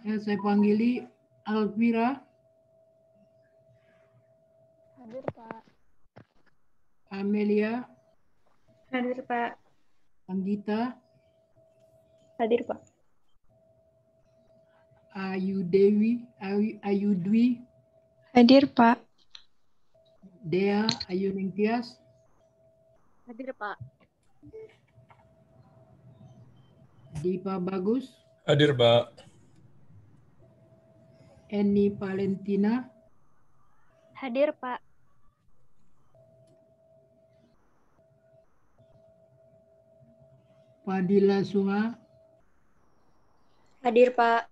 Ya, saya panggili Alvira. Hadir, Pak. Amelia. Hadir, Pak. Anggita. Hadir, Pak. Ayu Dwi. Hadir, Pak. Dea Ayu Ningtyas. Hadir, Pak. Dipa Bagus. Hadir, Pak. Eni Valentina. Hadir, Pak. Fadila Sunga. Hadir, Pak.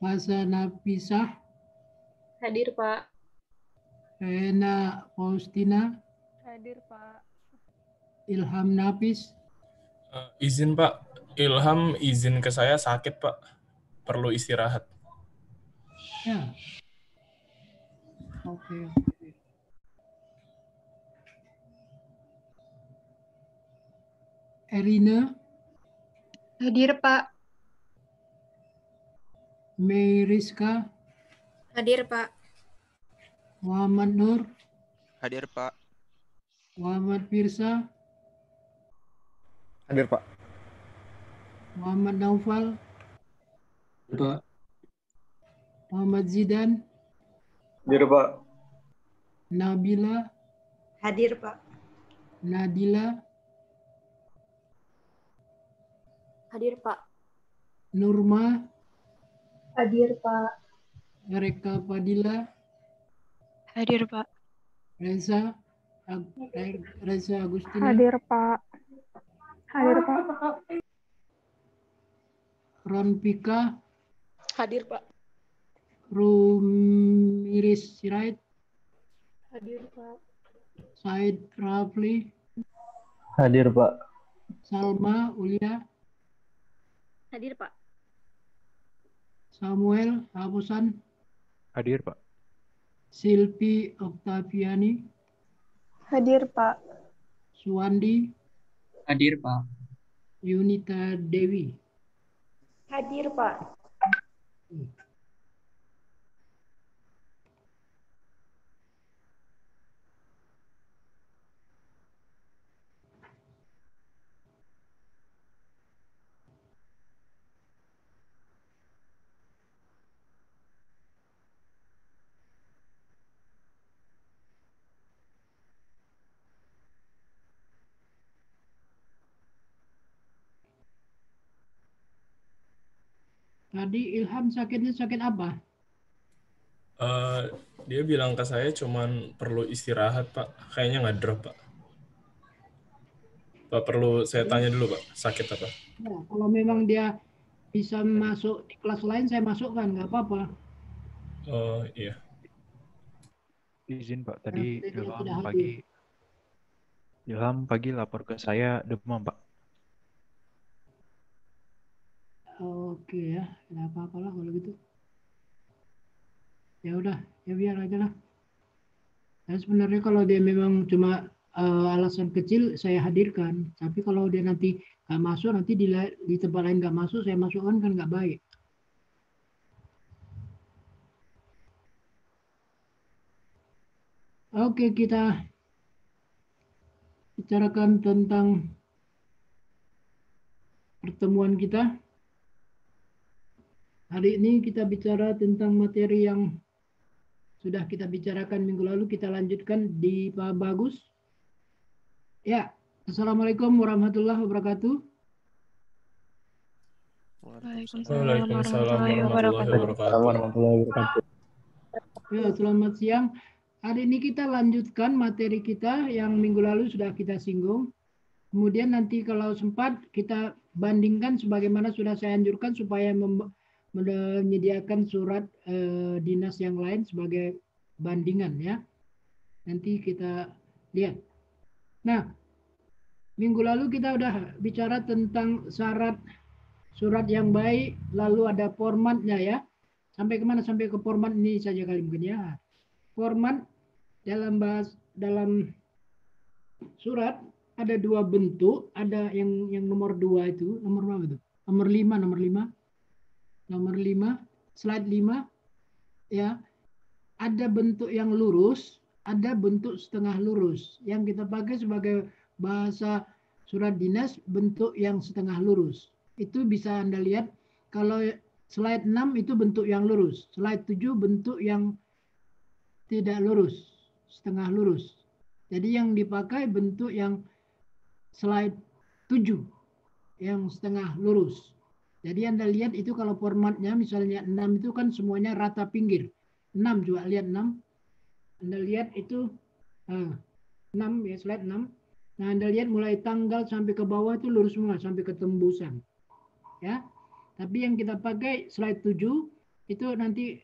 Fasa Napisah. Hadir, Pak. Rena Faustina. Hadir, Pak. Ilham Nafis. Izin, Pak. Ilham izin ke saya sakit, Pak. Perlu istirahat. Ya. Oke. Erina. Hadir, Pak. Meriska. Hadir, Pak. Muhammad Nur. Hadir, Pak. Muhammad Firsa. Hadir, Pak. Muhammad Naufal. Pak. Muhammad Zidan. Hadir, Pak. Nabila. Hadir, Pak. Nadila. Hadir, Pak. Nurma. Hadir, Pak. Reka Fadila. Hadir, Pak. Reza. Reza Agustina. Hadir, Pak. Hadir, Pak. Ron Pika. Hadir, Pak. Rumiris Sirait. Hadir, Pak. Said Rafli. Hadir, Pak. Salma Ulia. Hadir, Pak. Samuel Hapusan. Hadir, Pak. Silvi Oktaviani. Hadir, Pak. Suwandi. Hadir, Pak. Yunita Dewi. Hadir, Pak. Tadi Ilham sakitnya sakit apa? Dia bilang ke saya cuman perlu istirahat, Pak. Kayaknya nggak drop, Pak. Pak, perlu saya tanya dulu, Pak. Sakit apa? Ya, kalau memang dia bisa masuk di kelas lain, saya masukkan, nggak apa-apa. Oh, iya. Izin, Pak. Tadi Ya, tidak Ilham hadir. pagi lapor ke saya demam, Pak. Oke ya, nggak apa-apa lah kalau gitu. Ya udah, ya biar aja lah. Dan sebenarnya kalau dia memang cuma alasan kecil, saya hadirkan. Tapi kalau dia nanti nggak masuk, nanti di tempat lain nggak masuk, saya masukkan kan nggak baik. Oke, kita bicarakan tentang pertemuan kita. Hari ini kita bicara tentang materi yang sudah kita bicarakan minggu lalu, kita lanjutkan di Pak Bagus. Ya, Assalamualaikum warahmatullahi wabarakatuh. Waalaikumsalam warahmatullahi wabarakatuh. Ya, selamat siang. Hari ini kita lanjutkan materi kita yang minggu lalu sudah kita singgung. Kemudian nanti kalau sempat kita bandingkan sebagaimana sudah saya anjurkan supaya menyediakan surat dinas yang lain sebagai bandingan ya. Nanti kita lihat. Nah, minggu lalu kita udah bicara tentang syarat surat yang baik, lalu ada formatnya ya. Sampai kemana? Sampai ke format ini saja kali mungkin ya. Format dalam surat ada dua bentuk, ada yang nomor 2 itu, nomor berapa itu? Nomor 5. Nomor 5 slide 5 ya, ada bentuk yang lurus, ada bentuk setengah lurus. Yang kita pakai sebagai bahasa surat dinas bentuk yang setengah lurus. Itu bisa Anda lihat kalau slide 6 itu bentuk yang lurus, slide 7 bentuk yang tidak lurus, setengah lurus. Jadi yang dipakai bentuk yang slide 7 yang setengah lurus. Jadi Anda lihat itu kalau formatnya misalnya 6 itu kan semuanya rata pinggir. 6 juga lihat 6. Anda lihat itu 6 ya, slide 6. Nah, Anda lihat mulai tanggal sampai ke bawah itu lurus semua sampai ke tembusan. Ya. Tapi yang kita pakai slide 7 itu nanti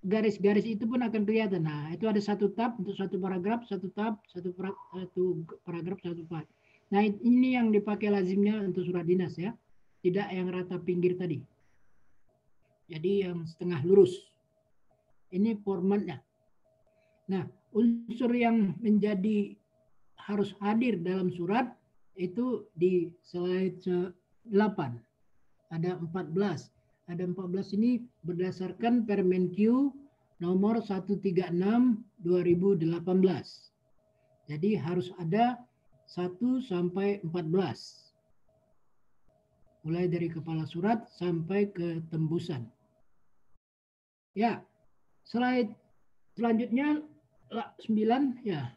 garis-garis itu pun akan kelihatan. Nah, itu ada satu tab untuk satu paragraf, satu tab, satu paragraf, satu part. Nah, ini yang dipakai lazimnya untuk surat dinas ya. Tidak yang rata pinggir tadi. Jadi yang setengah lurus. Ini formatnya. Nah, unsur yang menjadi harus hadir dalam surat itu di slide 8. Ada 14. Ada 14 ini berdasarkan Permenkyu nomor 136 2018. Jadi harus ada 1 sampai 14. Mulai dari kepala surat sampai ke tembusan. Ya, slide selanjutnya 9 ya.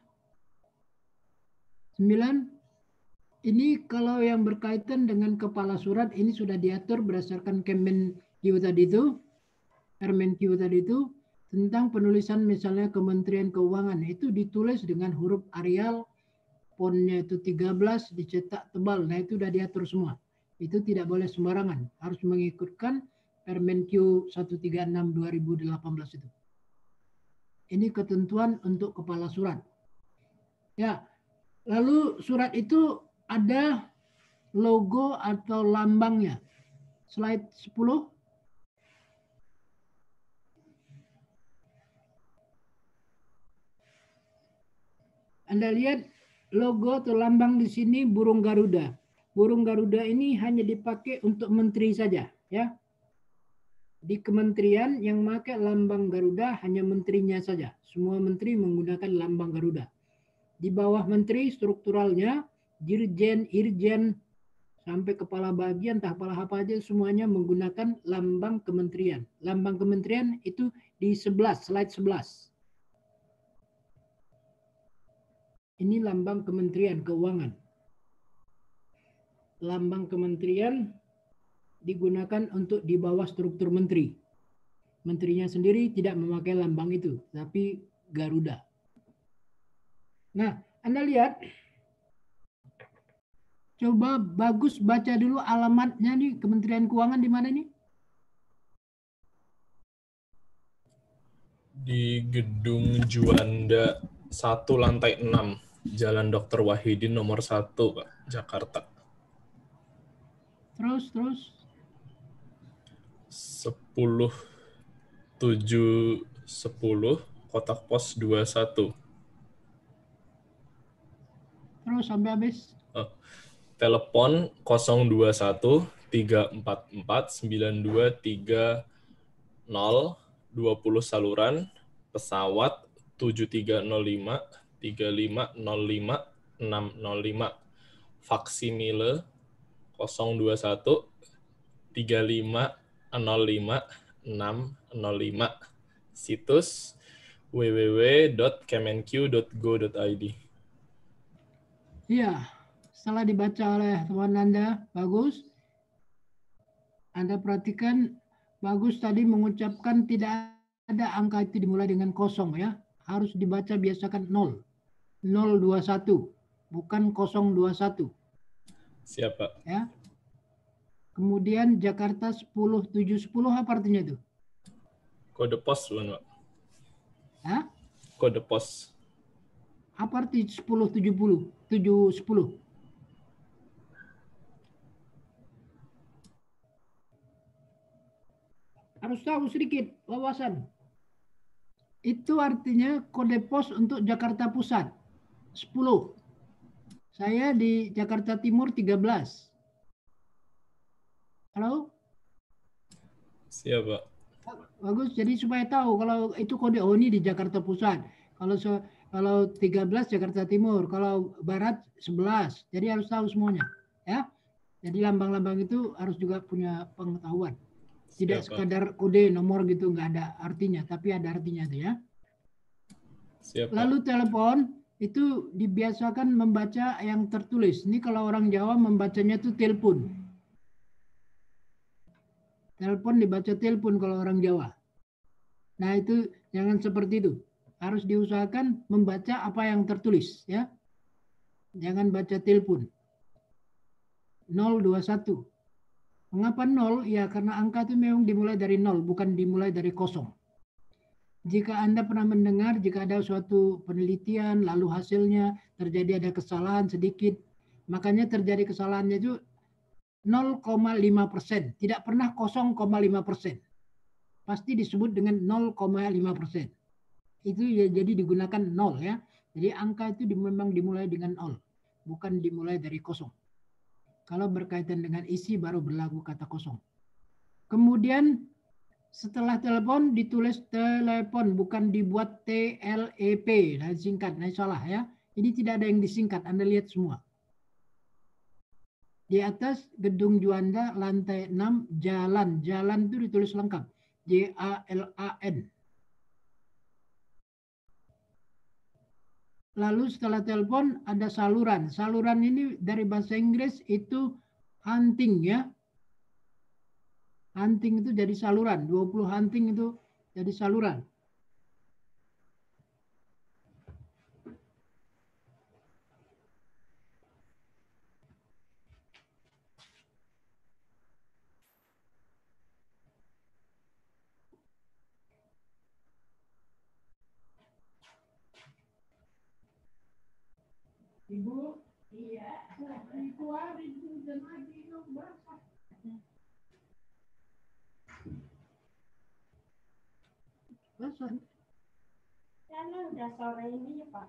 9 ini kalau yang berkaitan dengan kepala surat ini sudah diatur berdasarkan Kemenkyu tadi itu, Permenkyu tadi itu tentang penulisan misalnya Kementerian Keuangan itu ditulis dengan huruf Arial, fontnya itu 13, dicetak tebal. Nah itu sudah diatur semua. Itu tidak boleh sembarangan, harus mengikutkan Permenkyu 136 2018 itu. Ini ketentuan untuk kepala surat. Ya, lalu surat itu ada logo atau lambangnya. Slide 10. Anda lihat logo atau lambang di sini burung Garuda. Burung Garuda ini hanya dipakai untuk menteri saja, ya. Di kementerian yang pakai lambang Garuda hanya menterinya saja. Semua menteri menggunakan lambang Garuda. Di bawah menteri strukturalnya dirjen, irjen, sampai kepala bagian, entah kepala apa aja semuanya menggunakan lambang kementerian. Lambang kementerian itu di 11, slide 11. Ini lambang Kementerian Keuangan. Lambang kementerian digunakan untuk di bawah struktur menteri. Menterinya sendiri tidak memakai lambang itu, tapi Garuda. Nah, Anda lihat, coba bagus baca dulu alamatnya nih Kementerian Keuangan di mana nih? Di Gedung Juanda 1 lantai 6, Jalan Dr. Wahidin nomor 1, Pak, Jakarta. Terus. 10710, kotak pos 21. Terus sampai habis. Telepon 021 344 9230, 20 saluran, pesawat 7305 3505 605, faksimile 021 3505 605, situs www.kemenkyu.go.id. Iya, setelah dibaca oleh teman Anda, bagus. Anda perhatikan, bagus tadi mengucapkan tidak ada angka itu dimulai dengan kosong ya. Harus dibaca biasakan 0. 021, bukan 021. Siapa? Ya. Kemudian Jakarta 10710 apa artinya itu? Kode pos, bukan, Pak? Hah? Kode pos. Apa arti 1070? 710? Harus tahu sedikit wawasan. Itu artinya kode pos untuk Jakarta Pusat 10. Saya di Jakarta Timur 13. Halo? Siapa? Bagus, jadi supaya tahu kalau itu kode ONI di Jakarta Pusat. Kalau 13 Jakarta Timur, kalau Barat 11. Jadi harus tahu semuanya, ya. Jadi lambang-lambang itu harus juga punya pengetahuan. Tidak Siap, Pak. sekadar kode nomor gitu, nggak ada artinya, tapi ada artinya itu ya. Siap, Pak. Lalu telepon itu dibiasakan membaca yang tertulis. Ini kalau orang Jawa membacanya itu telepon. Telepon dibaca telepon kalau orang Jawa. Nah itu jangan seperti itu. Harus diusahakan membaca apa yang tertulis ya. Jangan baca telepon. 021. Mengapa 0? Ya karena angka itu memang dimulai dari 0, bukan dimulai dari kosong. Jika Anda pernah mendengar, jika ada suatu penelitian, lalu hasilnya terjadi ada kesalahan sedikit, makanya terjadi kesalahannya itu 0,5%, tidak pernah 0,5%. Pasti disebut dengan 0,5%. Itu ya jadi digunakan 0 ya. Jadi angka itu memang dimulai dengan 0, bukan dimulai dari kosong. Kalau berkaitan dengan isi baru berlaku kata kosong. Kemudian setelah telepon ditulis telepon, bukan dibuat TLEP, nah singkat, nah salah ya. Ini tidak ada yang disingkat, Anda lihat semua. Di atas gedung Juanda lantai 6 jalan. Jalan itu ditulis lengkap. JALAN. Lalu setelah telepon ada saluran. Saluran ini dari bahasa Inggris itu hunting ya. Hunting itu jadi saluran. 20 hunting itu jadi saluran. Ibu, iya, dikeluarin dan lagi berapa? Basah. Karena udah sore ini ya Pak.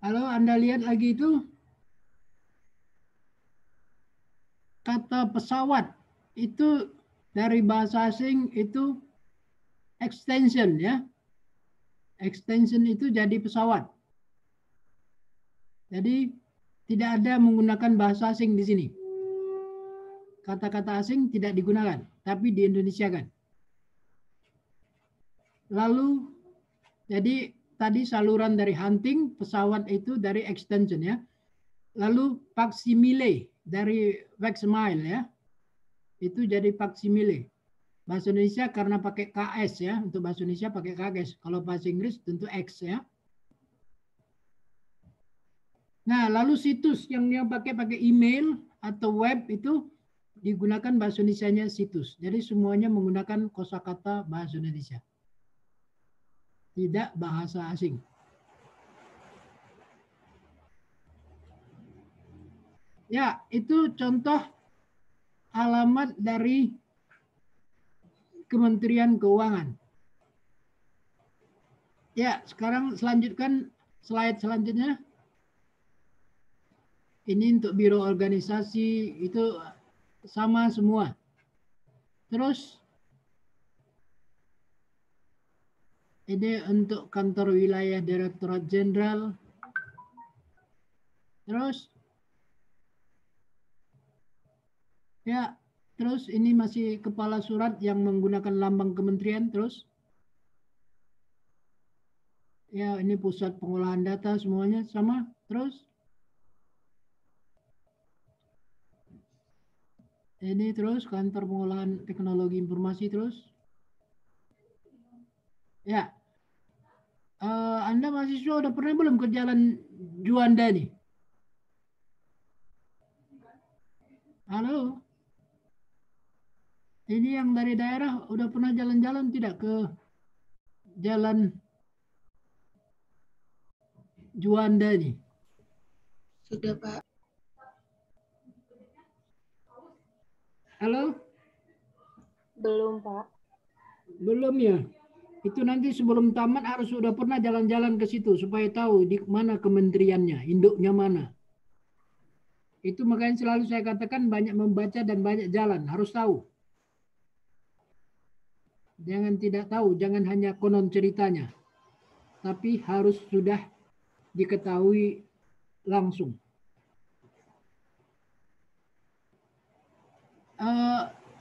Halo, Anda lihat lagi itu kata pesawat itu dari bahasa asing itu extension ya. Extension itu jadi pesawat. Jadi tidak ada menggunakan bahasa asing di sini. Kata-kata asing tidak digunakan, tapi di Indonesia kan. Lalu jadi tadi saluran dari hunting, pesawat itu dari extension ya. Lalu faksimile dari facsimile ya. Itu jadi faksimile. Bahasa Indonesia karena pakai KS ya, untuk bahasa Indonesia pakai KS. Kalau bahasa Inggris tentu X ya. Nah, lalu situs yang dia pakai email atau web itu digunakan bahasa Indonesianya situs. Jadi semuanya menggunakan kosakata bahasa Indonesia. Tidak bahasa asing. Ya, itu contoh alamat dari Kementerian Keuangan. Ya, sekarang selanjutkan slide selanjutnya. Ini untuk biro organisasi itu sama semua. Terus ini untuk kantor wilayah Direktorat Jenderal. Terus ya, terus ini masih kepala surat yang menggunakan lambang kementerian terus. Ya, ini pusat pengolahan data semuanya sama. Terus ini terus kantor pengolahan teknologi informasi terus. Ya, Anda mahasiswa udah pernah belum ke Jalan Juanda nih? Halo? Ini yang dari daerah udah pernah jalan-jalan tidak ke Jalan Juanda nih? Sudah Pak. Halo? Belum Pak. Belum ya? Itu nanti sebelum tamat harus sudah pernah jalan-jalan ke situ supaya tahu di mana kementeriannya, induknya mana. Itu makanya selalu saya katakan banyak membaca dan banyak jalan, harus tahu. Jangan tidak tahu, jangan hanya konon ceritanya. Tapi harus sudah diketahui langsung.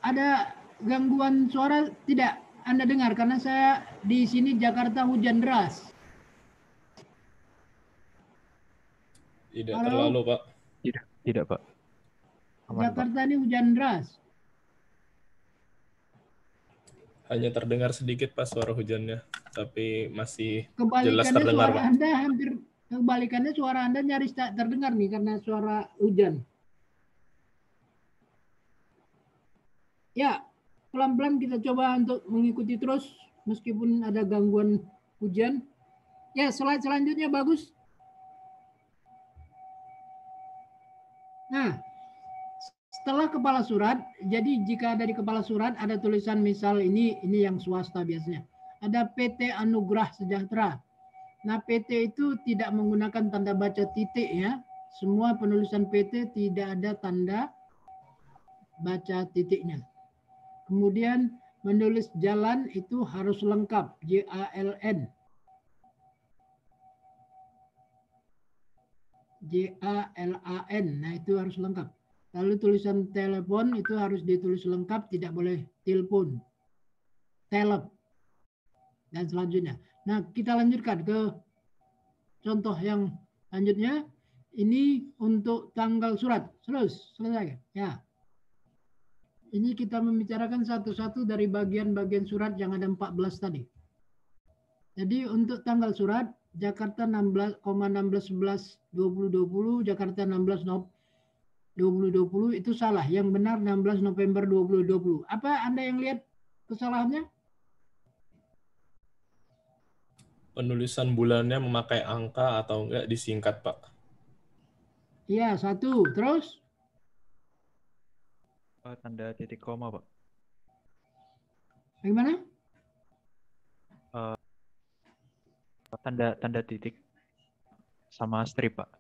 Ada gangguan suara tidak Anda dengar? Karena saya di sini Jakarta hujan deras. Tidak Halo? terlalu, Pak. Tidak, Pak. Aman, Pak. Jakarta ini hujan deras. Hanya terdengar sedikit, Pak, suara hujannya. Tapi masih jelas Kebalikannya terdengar, suara Pak. Anda hampir kebalikannya suara Anda nyaris tak terdengar nih karena suara hujan. Ya, pelan-pelan kita coba untuk mengikuti terus meskipun ada gangguan hujan. Ya, slide selanjutnya bagus. Nah, setelah kepala surat, jadi jika ada di kepala surat ada tulisan misal ini yang swasta biasanya. Ada PT Anugerah Sejahtera. Nah, PT itu tidak menggunakan tanda baca titik ya. Semua penulisan PT tidak ada tanda baca titiknya. Kemudian menulis jalan itu harus lengkap, JALN. JALAN, nah itu harus lengkap. Lalu tulisan telepon itu harus ditulis lengkap, tidak boleh telepon. Telep. Dan selanjutnya. Nah, kita lanjutkan ke contoh yang lanjutnya. Ini untuk tanggal surat. Selesai. Ya. Ini kita membicarakan satu-satu dari bagian-bagian surat yang ada 14 tadi. Jadi untuk tanggal surat, Jakarta 16,1611-2020, Jakarta 16/2020 itu salah. Yang benar 16 November 2020. Apa Anda yang lihat kesalahannya? Penulisan bulannya memakai angka atau enggak disingkat, Pak. Iya, satu. Terus? Tanda titik koma, Pak. Bagaimana? Tanda titik sama strip, Pak.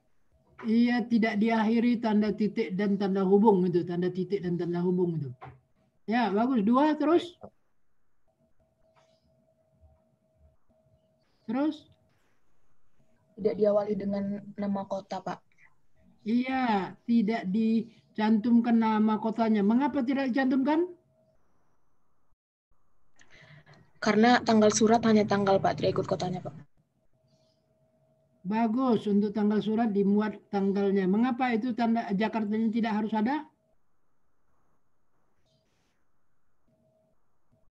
Iya, tidak diakhiri tanda titik dan tanda hubung itu, tanda titik dan tanda hubung itu. Ya, bagus. Dua, terus? Terus? Tidak diawali dengan nama kota, Pak. Iya, tidak dicantumkan nama kotanya. Mengapa tidak dicantumkan? Karena tanggal surat hanya tanggal, Pak, tidak ikut kotanya, Pak. Bagus, untuk tanggal surat dimuat tanggalnya. Mengapa itu tanda Jakartanya tidak harus ada?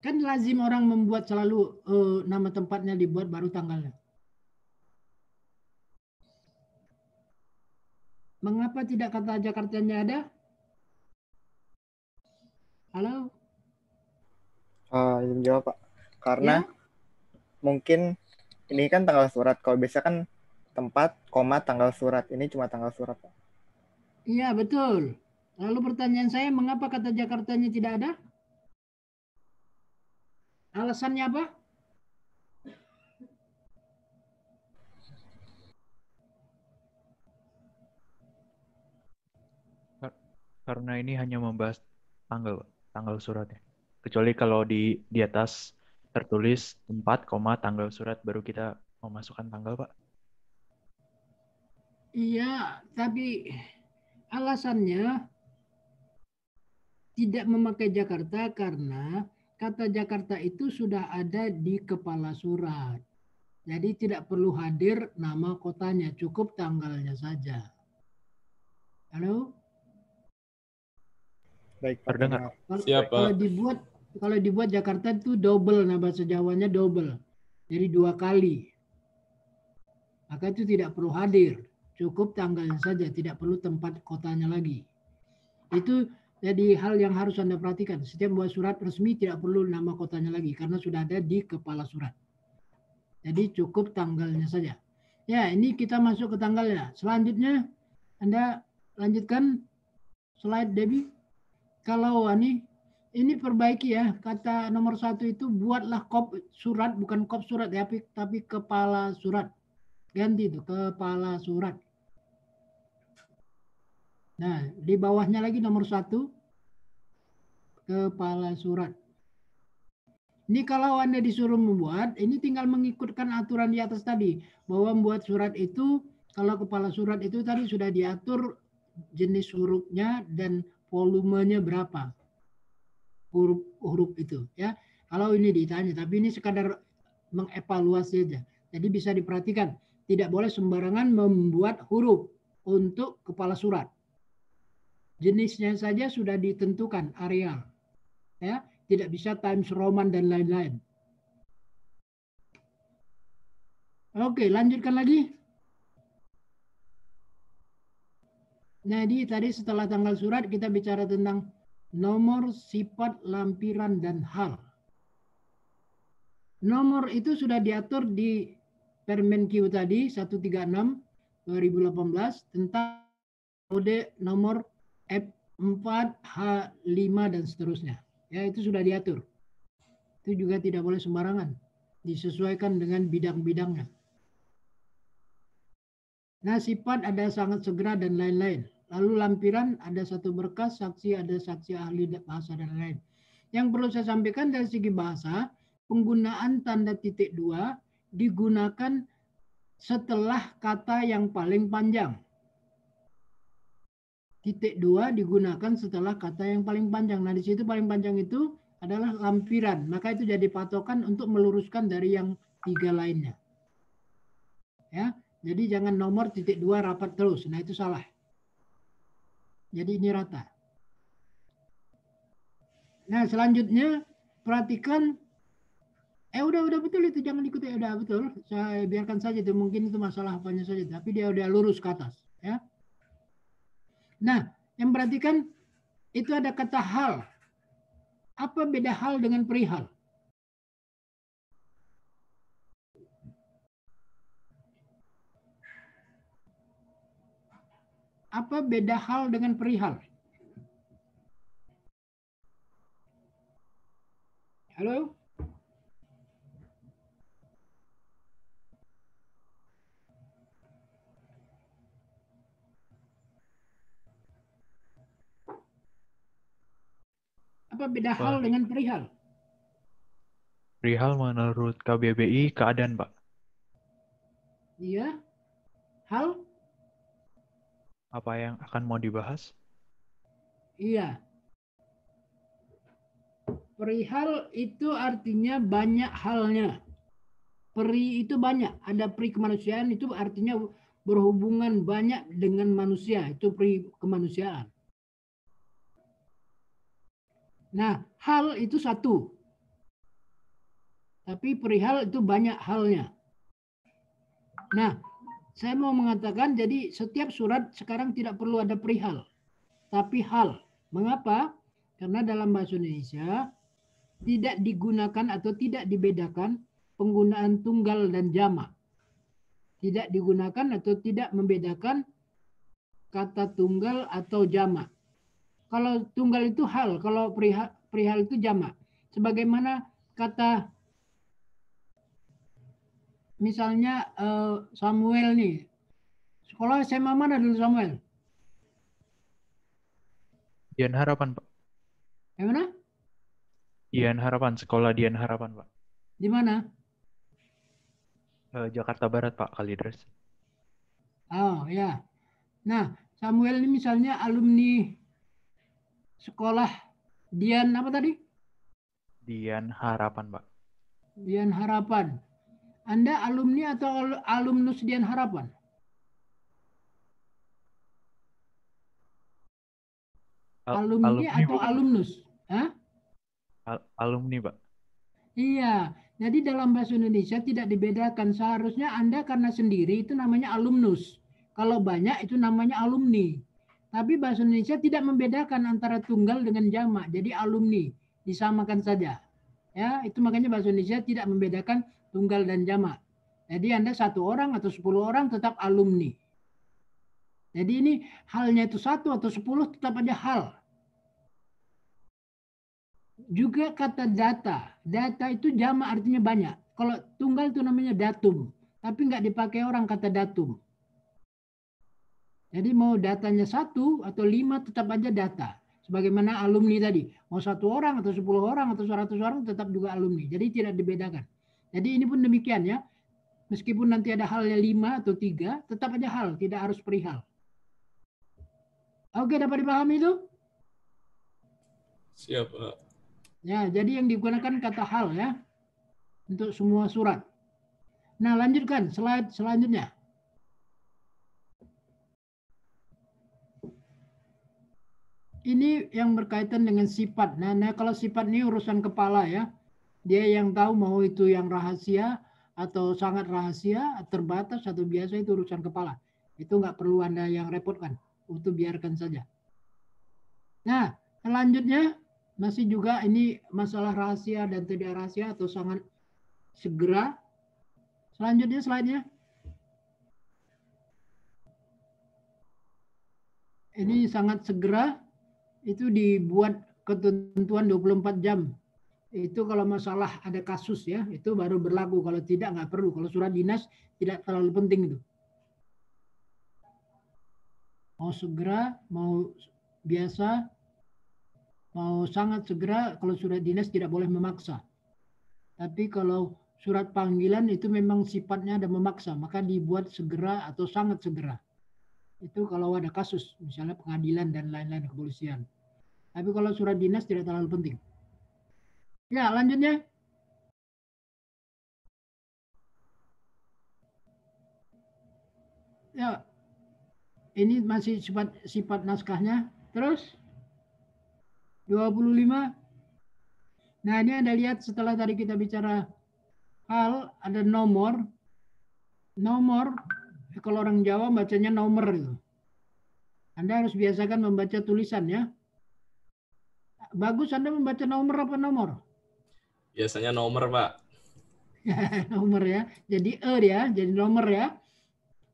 Kan lazim orang membuat selalu nama tempatnya dibuat baru tanggalnya. Mengapa tidak kata Jakartanya ada? Halo? Izin jawab, Pak. Karena Ya? mungkin ini kan tanggal surat. Kalau biasa kan tempat, koma, tanggal surat. Ini cuma tanggal surat, Pak. Iya, betul. Lalu pertanyaan saya, mengapa kata Jakartanya tidak ada? Alasannya apa? Karena ini hanya membahas tanggal suratnya. Kecuali kalau di atas tertulis tempat, tanggal surat, baru kita memasukkan tanggal, Pak. Iya, tapi alasannya tidak memakai Jakarta karena kata Jakarta itu sudah ada di kepala surat. Jadi tidak perlu hadir nama kotanya, cukup tanggalnya saja. Halo? Baik, Pak. Terdengar. Siapa? Kalau dibuat Jakarta itu double, nah bahasa Jawanya double. Jadi 2 kali. Maka itu tidak perlu hadir. Cukup tanggalnya saja, tidak perlu tempat kotanya lagi. Itu jadi hal yang harus Anda perhatikan. Setiap buat surat resmi tidak perlu nama kotanya lagi karena sudah ada di kepala surat. Jadi cukup tanggalnya saja. Ya, ini kita masuk ke tanggalnya. Selanjutnya Anda lanjutkan slide Debbie. Kalau ini ini perbaiki ya, kata nomor 1 itu buatlah kop surat, bukan kop surat ya, tapi kepala surat. Ganti itu, kepala surat. Nah, di bawahnya lagi nomor 1, kepala surat. Ini kalau Anda disuruh membuat, ini tinggal mengikutkan aturan di atas tadi. Bahwa membuat surat itu, kalau kepala surat itu tadi sudah diatur jenis hurufnya dan volumenya berapa. Huruf itu ya. Kalau ini ditanya, tapi ini sekadar mengevaluasi aja. Jadi bisa diperhatikan, tidak boleh sembarangan membuat huruf untuk kepala surat. Jenisnya saja sudah ditentukan Arial. Ya, tidak bisa Times Roman dan lain-lain. Oke, lanjutkan lagi. Jadi tadi setelah tanggal surat kita bicara tentang nomor, sifat, lampiran, dan hal. Nomor itu sudah diatur di Permenkyu tadi 136 2018 tentang kode nomor F4, H5, dan seterusnya. Ya, itu sudah diatur. Itu juga tidak boleh sembarangan. Disesuaikan dengan bidang-bidangnya. Nah, sifat ada sangat segera dan lain-lain. Lalu lampiran ada satu berkas, saksi ada saksi ahli bahasa dan lain-lain. Yang perlu saya sampaikan dari segi bahasa, penggunaan tanda titik 2 digunakan setelah kata yang paling panjang. Titik 2 digunakan setelah kata yang paling panjang. Nah, di situ paling panjang itu adalah lampiran. Maka itu jadi patokan untuk meluruskan dari yang 3 lainnya. Ya, jadi jangan nomor titik 2 rapat terus. Nah, itu salah. Jadi ini rata. Nah, selanjutnya perhatikan. Udah betul itu, jangan ikuti. Udah betul. Saya biarkan saja itu, mungkin itu masalah apanya saja. Tapi dia udah lurus ke atas. Ya. Nah, yang perhatikan itu ada kata hal. Apa beda hal dengan perihal? Apa beda hal dengan perihal? Halo? Apa beda hal dengan perihal? Perihal menurut KBBI keadaan, Pak. Iya. Hal? Apa yang akan mau dibahas? Iya. Perihal itu artinya banyak halnya. Peri itu banyak. Ada peri kemanusiaan itu artinya berhubungan banyak dengan manusia. Itu peri kemanusiaan. Nah, hal itu satu. Tapi perihal itu banyak halnya. Nah, saya mau mengatakan jadi setiap surat sekarang tidak perlu ada perihal. Tapi hal. Mengapa? Karena dalam bahasa Indonesia tidak digunakan atau tidak dibedakan penggunaan tunggal dan jamak. Tidak digunakan atau tidak membedakan kata tunggal atau jamak. Kalau tunggal itu hal, kalau perihal itu jamak. Sebagaimana kata misalnya Samuel nih. Sekolah SMA mana dulu Samuel? Dian Harapan, Pak. Yang mana? Dian Harapan, sekolah Dian Harapan, Pak. Di mana? Jakarta Barat, Pak, Kalideres. Oh ya. Nah, Samuel ini misalnya alumni sekolah Dian apa tadi? Dian Harapan, Pak. Dian Harapan. Anda alumni atau alumnus Dian Harapan? Alumni atau alumnus? Hah? Alumni, Pak. Iya. Jadi dalam bahasa Indonesia tidak dibedakan. Seharusnya Anda karena sendiri itu namanya alumnus. Kalau banyak itu namanya alumni. Tapi bahasa Indonesia tidak membedakan antara tunggal dengan jamak. Jadi alumni disamakan saja. Ya, itu makanya bahasa Indonesia tidak membedakan tunggal dan jamak. Jadi Anda 1 orang atau 10 orang tetap alumni. Jadi ini halnya itu 1 atau 10 tetap aja hal. Juga kata data. Data itu jamak artinya banyak. Kalau tunggal itu namanya datum. Tapi nggak dipakai orang kata datum. Jadi mau datanya 1 atau 5 tetap aja data. Sebagaimana alumni tadi. Mau 1 orang atau 10 orang atau 100 orang tetap juga alumni. Jadi tidak dibedakan. Jadi ini pun demikian ya. Meskipun nanti ada halnya 5 atau 3, tetap aja hal. Tidak harus perihal. Oke, dapat dipahami itu? Siap, Pak. Ya, jadi yang digunakan kata hal ya. Untuk semua surat. Nah, lanjutkan slide selanjutnya. Ini yang berkaitan dengan sifat. Nah, kalau sifat ini urusan kepala ya. Dia yang tahu mau itu yang rahasia atau sangat rahasia, terbatas atau biasa, itu urusan kepala. Itu nggak perlu Anda yang repotkan. Itu biarkan saja. Nah, selanjutnya masih juga ini masalah rahasia dan tidak rahasia atau sangat segera. Selanjutnya slide-nya. Ini sangat segera. Itu dibuat ketentuan 24 jam. Itu kalau masalah ada kasus ya, itu baru berlaku. Kalau tidak, nggak perlu. Kalau surat dinas tidak terlalu penting itu. Mau segera, mau biasa, mau sangat segera, kalau surat dinas tidak boleh memaksa. Tapi kalau surat panggilan itu memang sifatnya ada memaksa, maka dibuat segera atau sangat segera. Itu kalau ada kasus, misalnya pengadilan dan lain-lain, kepolisian. Tapi kalau surat dinas tidak terlalu penting. Ya, lanjutnya. Ya, ini masih sifat naskahnya. Terus 25. Nah, ini Anda lihat setelah tadi kita bicara hal, ada nomor. Nomor, kalau orang Jawa bacanya nomor itu. Anda harus biasakan membaca tulisan ya. Bagus Anda membaca nomor apa nomor? Biasanya nomor, Pak. Nomor ya. Jadi ya, jadi nomor ya.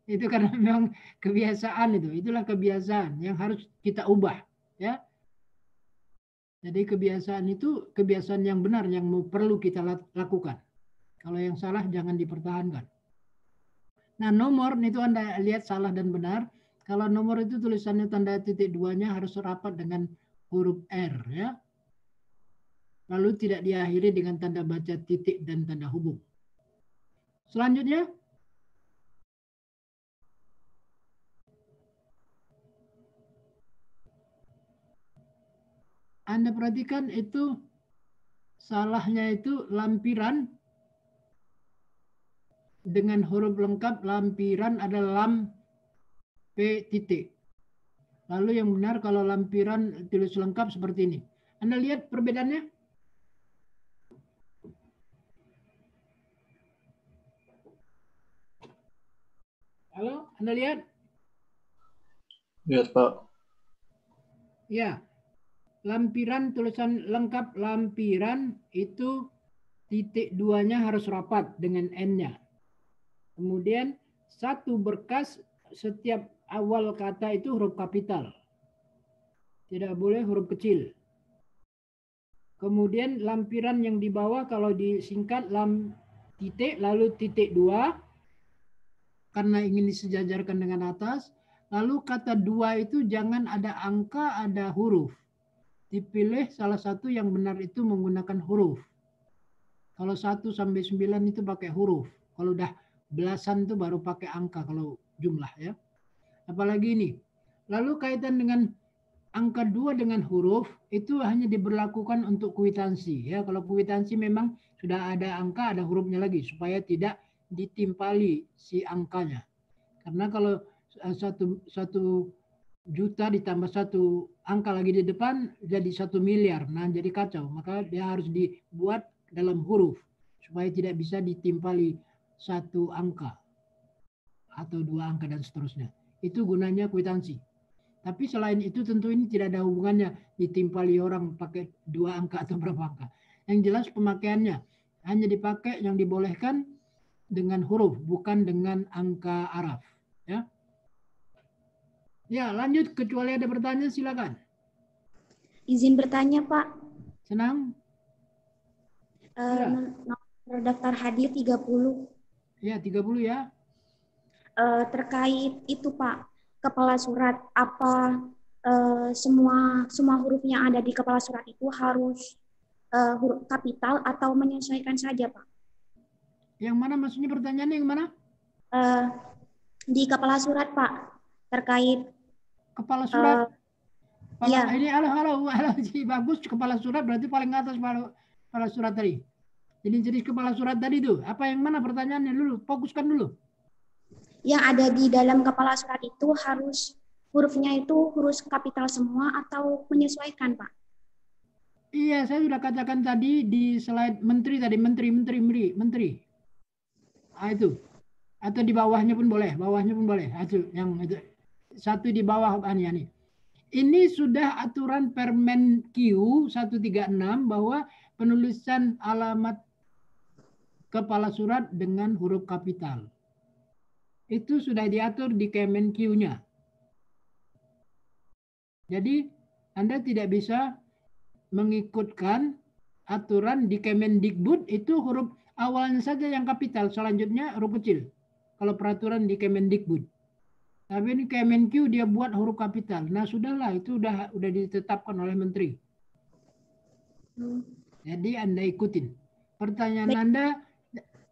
Itu karena memang kebiasaan itu. Itulah kebiasaan yang harus kita ubah ya. Jadi kebiasaan itu kebiasaan yang benar yang perlu kita lakukan. Kalau yang salah jangan dipertahankan. Nah, nomor itu Anda lihat salah dan benar. Kalau nomor itu tulisannya tanda titik 2-nya harus rapat dengan huruf R ya. Lalu tidak diakhiri dengan tanda baca titik dan tanda hubung. Selanjutnya. Anda perhatikan itu salahnya itu lampiran dengan huruf lengkap. Lampiran adalah lam P titik. Lalu yang benar kalau lampiran tulis lengkap seperti ini. Anda lihat perbedaannya? Halo, Anda lihat? Lihat, Pak. Ya. Lampiran tulisan lengkap lampiran itu titik 2-nya harus rapat dengan N-nya. Kemudian satu berkas setiap awal kata itu huruf kapital. Tidak boleh huruf kecil. Kemudian lampiran yang di bawah kalau disingkat lam titik lalu titik 2 karena ingin disejajarkan dengan atas. Lalu kata 2 itu jangan ada angka, ada huruf. Dipilih salah satu yang benar itu menggunakan huruf. Kalau 1 sampai 9 itu pakai huruf. Kalau udah belasan itu baru pakai angka kalau jumlah ya. Apalagi ini. Lalu kaitan dengan angka 2 dengan huruf itu hanya diberlakukan untuk kwitansi ya. Kalau kwitansi memang sudah ada angka, ada hurufnya lagi supaya tidak ditimpali si angkanya. Karena kalau 1 juta ditambah 1 angka lagi di depan jadi 1 miliar. Nah, jadi kacau. Maka dia harus dibuat dalam huruf supaya tidak bisa ditimpali 1 angka atau 2 angka dan seterusnya. Itu gunanya kwitansi. Tapi selain itu tentu ini tidak ada hubungannya ditimpali orang pakai 2 angka atau berapa angka. Yang jelas pemakaiannya hanya dipakai yang dibolehkan dengan huruf, bukan dengan angka araf. Ya. Ya, lanjut. Kecuali ada pertanyaan, silakan. Izin bertanya, Pak. Senang? Ya. Nomor daftar hadir 30. Ya, 30 ya. Terkait itu Pak, kepala surat, apa semua huruf yang ada di kepala surat itu harus huruf kapital atau menyesuaikan saja Pak? Yang mana maksudnya pertanyaannya yang mana? Di kepala surat Pak, terkait kepala surat. Iya. Ini halo si bagus kepala surat berarti paling atas kepala surat tadi. Jadi kepala surat tadi itu apa yang mana pertanyaannya dulu? Fokuskan dulu. Yang ada di dalam kepala surat itu harus hurufnya itu huruf kapital semua atau menyesuaikan Pak? Iya, saya sudah katakan tadi di slide menteri tadi, menteri. Itu. Atau di bawahnya pun boleh, Itu yang itu. Satu di bawah ini. Ini sudah aturan Permen Q 136 bahwa penulisan alamat kepala surat dengan huruf kapital. Itu sudah diatur di Kemen Q-nya. Jadi Anda tidak bisa mengikutkan aturan di Kemendikbud itu huruf awalnya saja yang kapital, selanjutnya huruf kecil. Kalau peraturan di Kemendikbud. Tapi ini Kemenq dia buat huruf kapital. Nah sudahlah itu udah ditetapkan oleh menteri. Jadi Anda ikutin. Pertanyaan Anda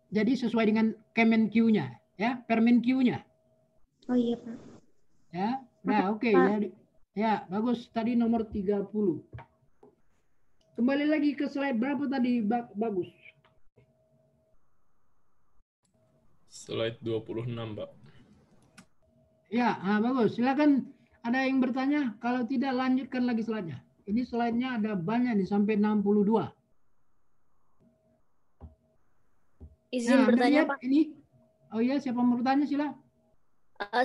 jadi sesuai dengan Kemenq-nya, ya, Permen Q-nya. Oh iya Pak. Ya, nah oke. Ya, bagus. Tadi nomor 30. Kembali lagi ke slide berapa tadi, bagus? Slide 26, Pak. Ya, bagus. Silakan ada yang bertanya. Kalau tidak, lanjutkan lagi slide-nya. Ini slide-nya ada banyak nih, sampai 62. Izin bertanya, Pak. Ini. Oh iya, siapa mau bertanya, sila.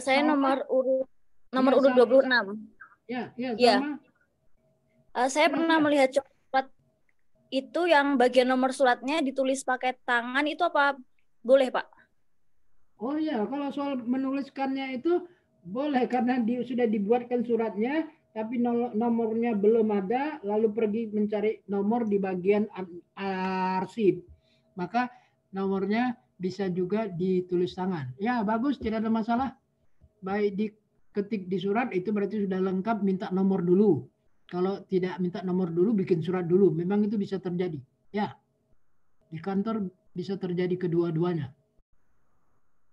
Saya nomor urut 26. Ya, Ya. sama. Saya pernah melihat surat itu yang bagian nomor suratnya ditulis pakai tangan, itu apa boleh, Pak? Oh iya, kalau soal menuliskannya itu boleh karena sudah dibuatkan suratnya, tapi nomornya belum ada, lalu pergi mencari nomor di bagian arsip. Maka nomornya bisa juga ditulis tangan. Ya, bagus, tidak ada masalah. Baik diketik di surat itu berarti sudah lengkap, minta nomor dulu. Kalau tidak minta nomor dulu, bikin surat dulu. Memang itu bisa terjadi. Ya, di kantor bisa terjadi kedua-duanya.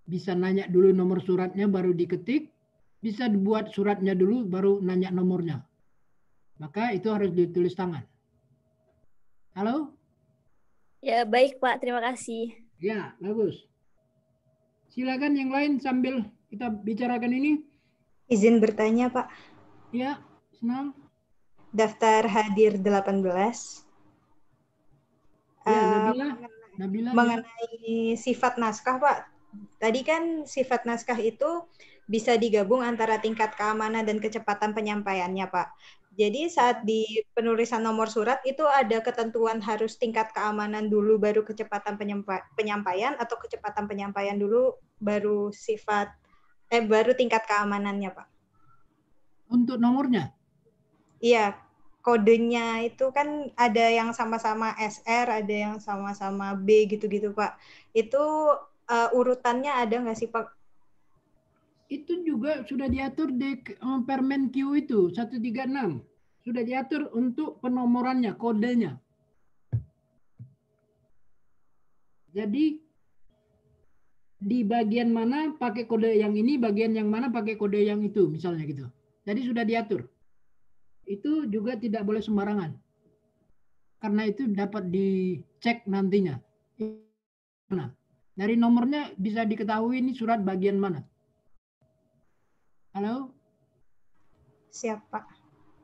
Bisa nanya dulu nomor suratnya baru diketik, bisa dibuat suratnya dulu baru nanya nomornya. Maka itu harus ditulis tangan. Halo? Ya, baik Pak, terima kasih. Ya, bagus. Silakan yang lain sambil kita bicarakan ini. Izin bertanya, Pak. Ya, senang. Daftar hadir 18. Ya, Nabila. Mengenai sifat naskah, Pak. Tadi kan sifat naskah itu bisa digabung antara tingkat keamanan dan kecepatan penyampaiannya, Pak. Jadi saat di penulisan nomor surat itu ada ketentuan harus tingkat keamanan dulu baru kecepatan penyampaian atau kecepatan penyampaian dulu baru baru tingkat keamanannya, Pak. Untuk nomornya? Iya, kodenya itu kan ada yang sama-sama SR, ada yang sama-sama B gitu-gitu, Pak. Itu urutannya ada nggak sih, Pak? Itu juga sudah diatur di Permen Q itu 136. Sudah diatur untuk penomorannya, kodenya. Jadi di bagian mana pakai kode yang ini, bagian yang mana pakai kode yang itu, misalnya gitu. Jadi sudah diatur. Itu juga tidak boleh sembarangan. Karena itu dapat dicek nantinya. Nah, dari nomornya bisa diketahui ini surat bagian mana. Halo? Siapa?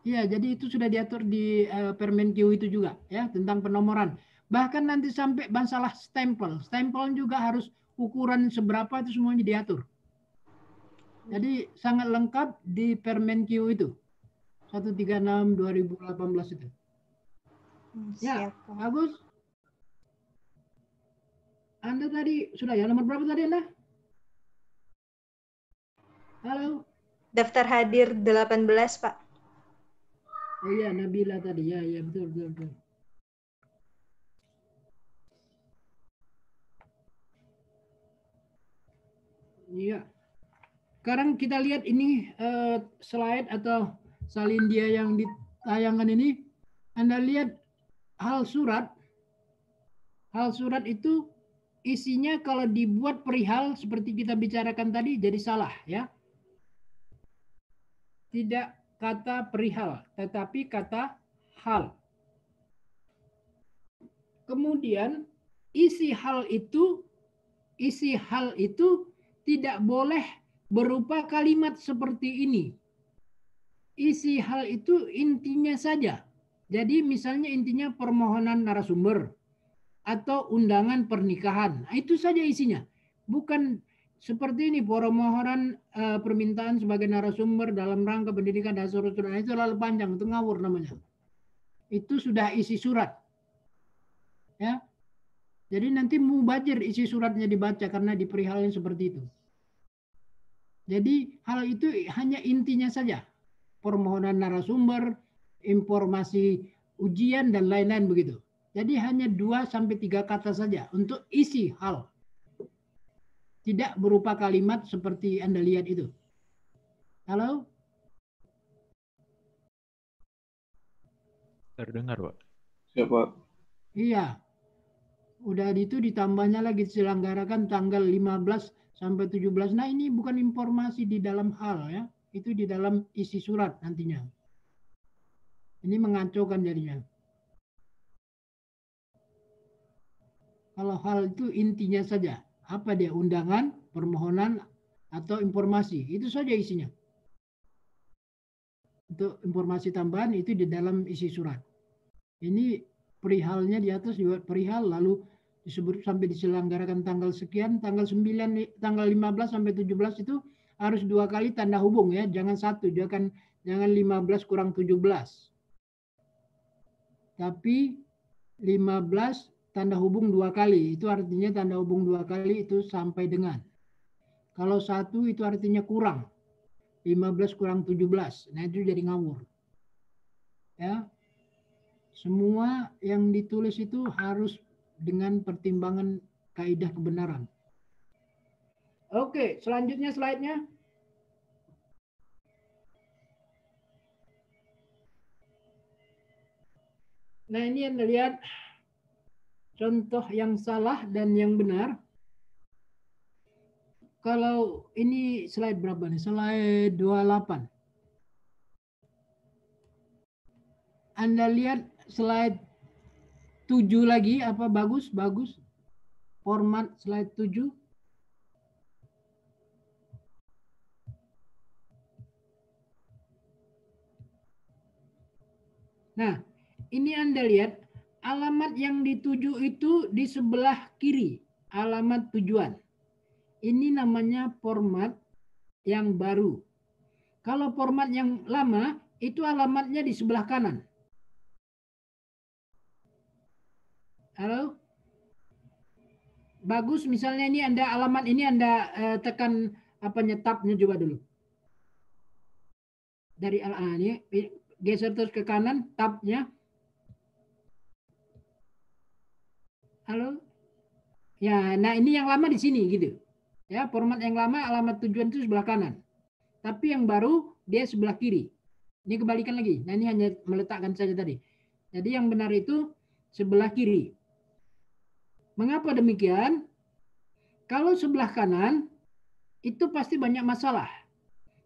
Iya, jadi itu sudah diatur di Permen Q itu juga, ya, tentang penomoran. Bahkan nanti sampai masalah stempel. Stempel juga harus ukuran seberapa itu semuanya diatur. Jadi sangat lengkap di Permen Q itu. 136 2018 itu. Ya, bagus. Anda tadi sudah ya, nomor berapa tadi Anda? Halo? Daftar hadir 18, Pak. Oh iya, Nabila tadi. Ya, betul. Iya. Sekarang kita lihat ini slide atau salin dia yang ditayangkan ini. Anda lihat hal surat. Hal surat itu isinya kalau dibuat perihal seperti kita bicarakan tadi jadi salah ya. Tidak kata perihal, tetapi kata hal. Kemudian isi hal itu tidak boleh berupa kalimat seperti ini. Isi hal itu intinya saja. Jadi misalnya intinya permohonan narasumber atau undangan pernikahan. Nah, itu saja isinya. Bukan seperti ini permohonan permintaan sebagai narasumber dalam rangka pendidikan dan seterusnya. Itu terlalu panjang, itu ngawur namanya. Itu sudah isi surat. Ya. Jadi nanti mubazir isi suratnya dibaca karena diperihalin seperti itu. Jadi hal itu hanya intinya saja. Permohonan narasumber, informasi ujian dan lain-lain begitu. Jadi hanya 2-3 kata saja untuk isi hal. Tidak berupa kalimat seperti Anda lihat itu. Halo? Terdengar, Pak. Siapa? Iya. Udah itu ditambahnya lagi diselenggarakan tanggal 15 sampai 17. Nah ini bukan informasi di dalam hal ya. Itu di dalam isi surat nantinya. Ini mengacaukan jadinya. Kalau hal itu intinya saja. Apa dia? Undangan, permohonan, atau informasi. Itu saja isinya. Untuk informasi tambahan itu di dalam isi surat. Ini perihalnya di atas juga perihal, lalu disebut sampai diselenggarakan tanggal sekian, tanggal 9, tanggal 15 sampai 17 itu harus 2 kali tanda hubung ya, jangan 1, jangan 15 kurang 17. Tapi 15 tanda hubung 2 kali, itu artinya tanda hubung 2 kali itu sampai dengan. Kalau 1 itu artinya kurang, 15 kurang 17, nah itu jadi ngawur. Ya. Semua yang ditulis itu harus dengan pertimbangan kaidah kebenaran. Oke, selanjutnya slide-nya. Nah, ini Anda lihat contoh yang salah dan yang benar. Kalau ini slide berapa nih? Slide 28. Anda lihat slide 7 lagi, apa bagus? Bagus. Format slide 7. Nah, ini Anda lihat alamat yang dituju itu di sebelah kiri, alamat tujuan. Ini namanya format yang baru. Kalau format yang lama, itu alamatnya di sebelah kanan. Halo? Bagus, misalnya ini Anda alamat ini Anda tekan apanya tabnya coba dulu. Dari ini geser terus ke kanan tabnya. Halo? Ya, nah ini yang lama di sini gitu. Ya, format yang lama alamat tujuan itu sebelah kanan. Tapi yang baru dia sebelah kiri. Ini kebalikan lagi. Nah, ini hanya meletakkan saja tadi. Jadi yang benar itu sebelah kiri. Mengapa demikian? Kalau sebelah kanan itu pasti banyak masalah.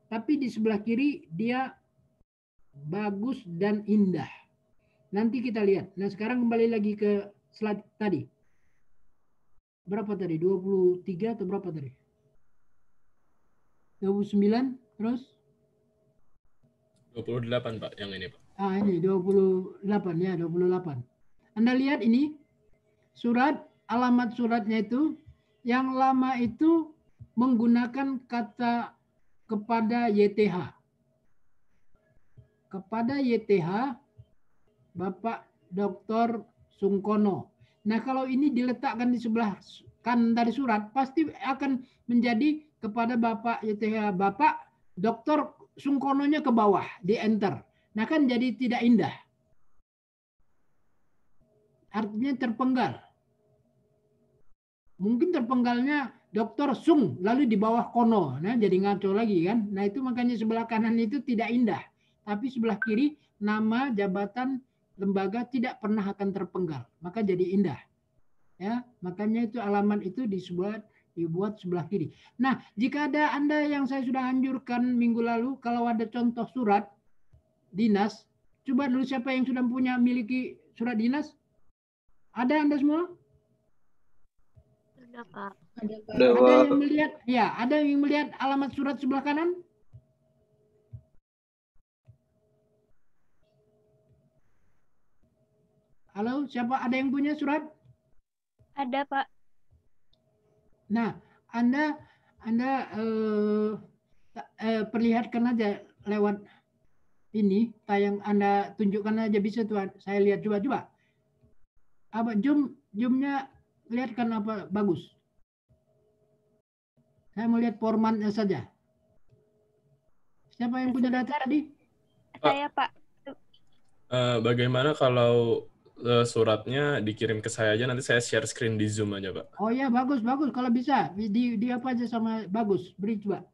Tapi di sebelah kiri dia bagus dan indah. Nanti kita lihat. Nah, sekarang kembali lagi ke slide tadi. Berapa tadi? 23 atau berapa tadi? 29 terus? 28 Pak, yang ini Pak. Ah ini 28 ya, 28. Anda lihat ini surat, alamat suratnya itu yang lama itu menggunakan kata kepada YTH. Kepada YTH Bapak Dr. Sungkono. Nah, kalau ini diletakkan di sebelah kanan dari surat, pasti akan menjadi kepada Bapak YTH, Bapak Dr. Sungkononya ke bawah, di enter. Nah, kan jadi tidak indah. Artinya terpenggal. Mungkin terpenggalnya Dr. Sung, lalu di bawah Kono. Nah, jadi ngaco lagi kan. Nah, itu makanya sebelah kanan itu tidak indah. Tapi sebelah kiri nama jabatan lembaga tidak pernah akan terpenggal. Maka jadi indah. Ya, makanya itu alamat itu dibuat sebelah kiri. Nah, jika ada Anda yang saya sudah anjurkan minggu lalu, kalau ada contoh surat dinas, coba dulu siapa yang sudah punya miliki surat dinas? Ada Anda semua? Sudah, Pak. Ada, Ada Pak. yang melihat, ya, ada yang melihat alamat surat sebelah kanan? Halo, siapa ada yang punya surat? Ada, Pak. Nah, Anda perlihatkan aja lewat ini, tayang Anda tunjukkan aja bisa tuh, saya lihat coba. Apa zoomnya lihatkan apa bagus? Saya mau lihat formatnya saja. Siapa yang punya data tadi? Saya, Pak. Bagaimana kalau suratnya dikirim ke saya aja, nanti saya share screen di Zoom aja, Pak. Oh ya, bagus. Kalau bisa, di apa aja sama bagus. Beri coba.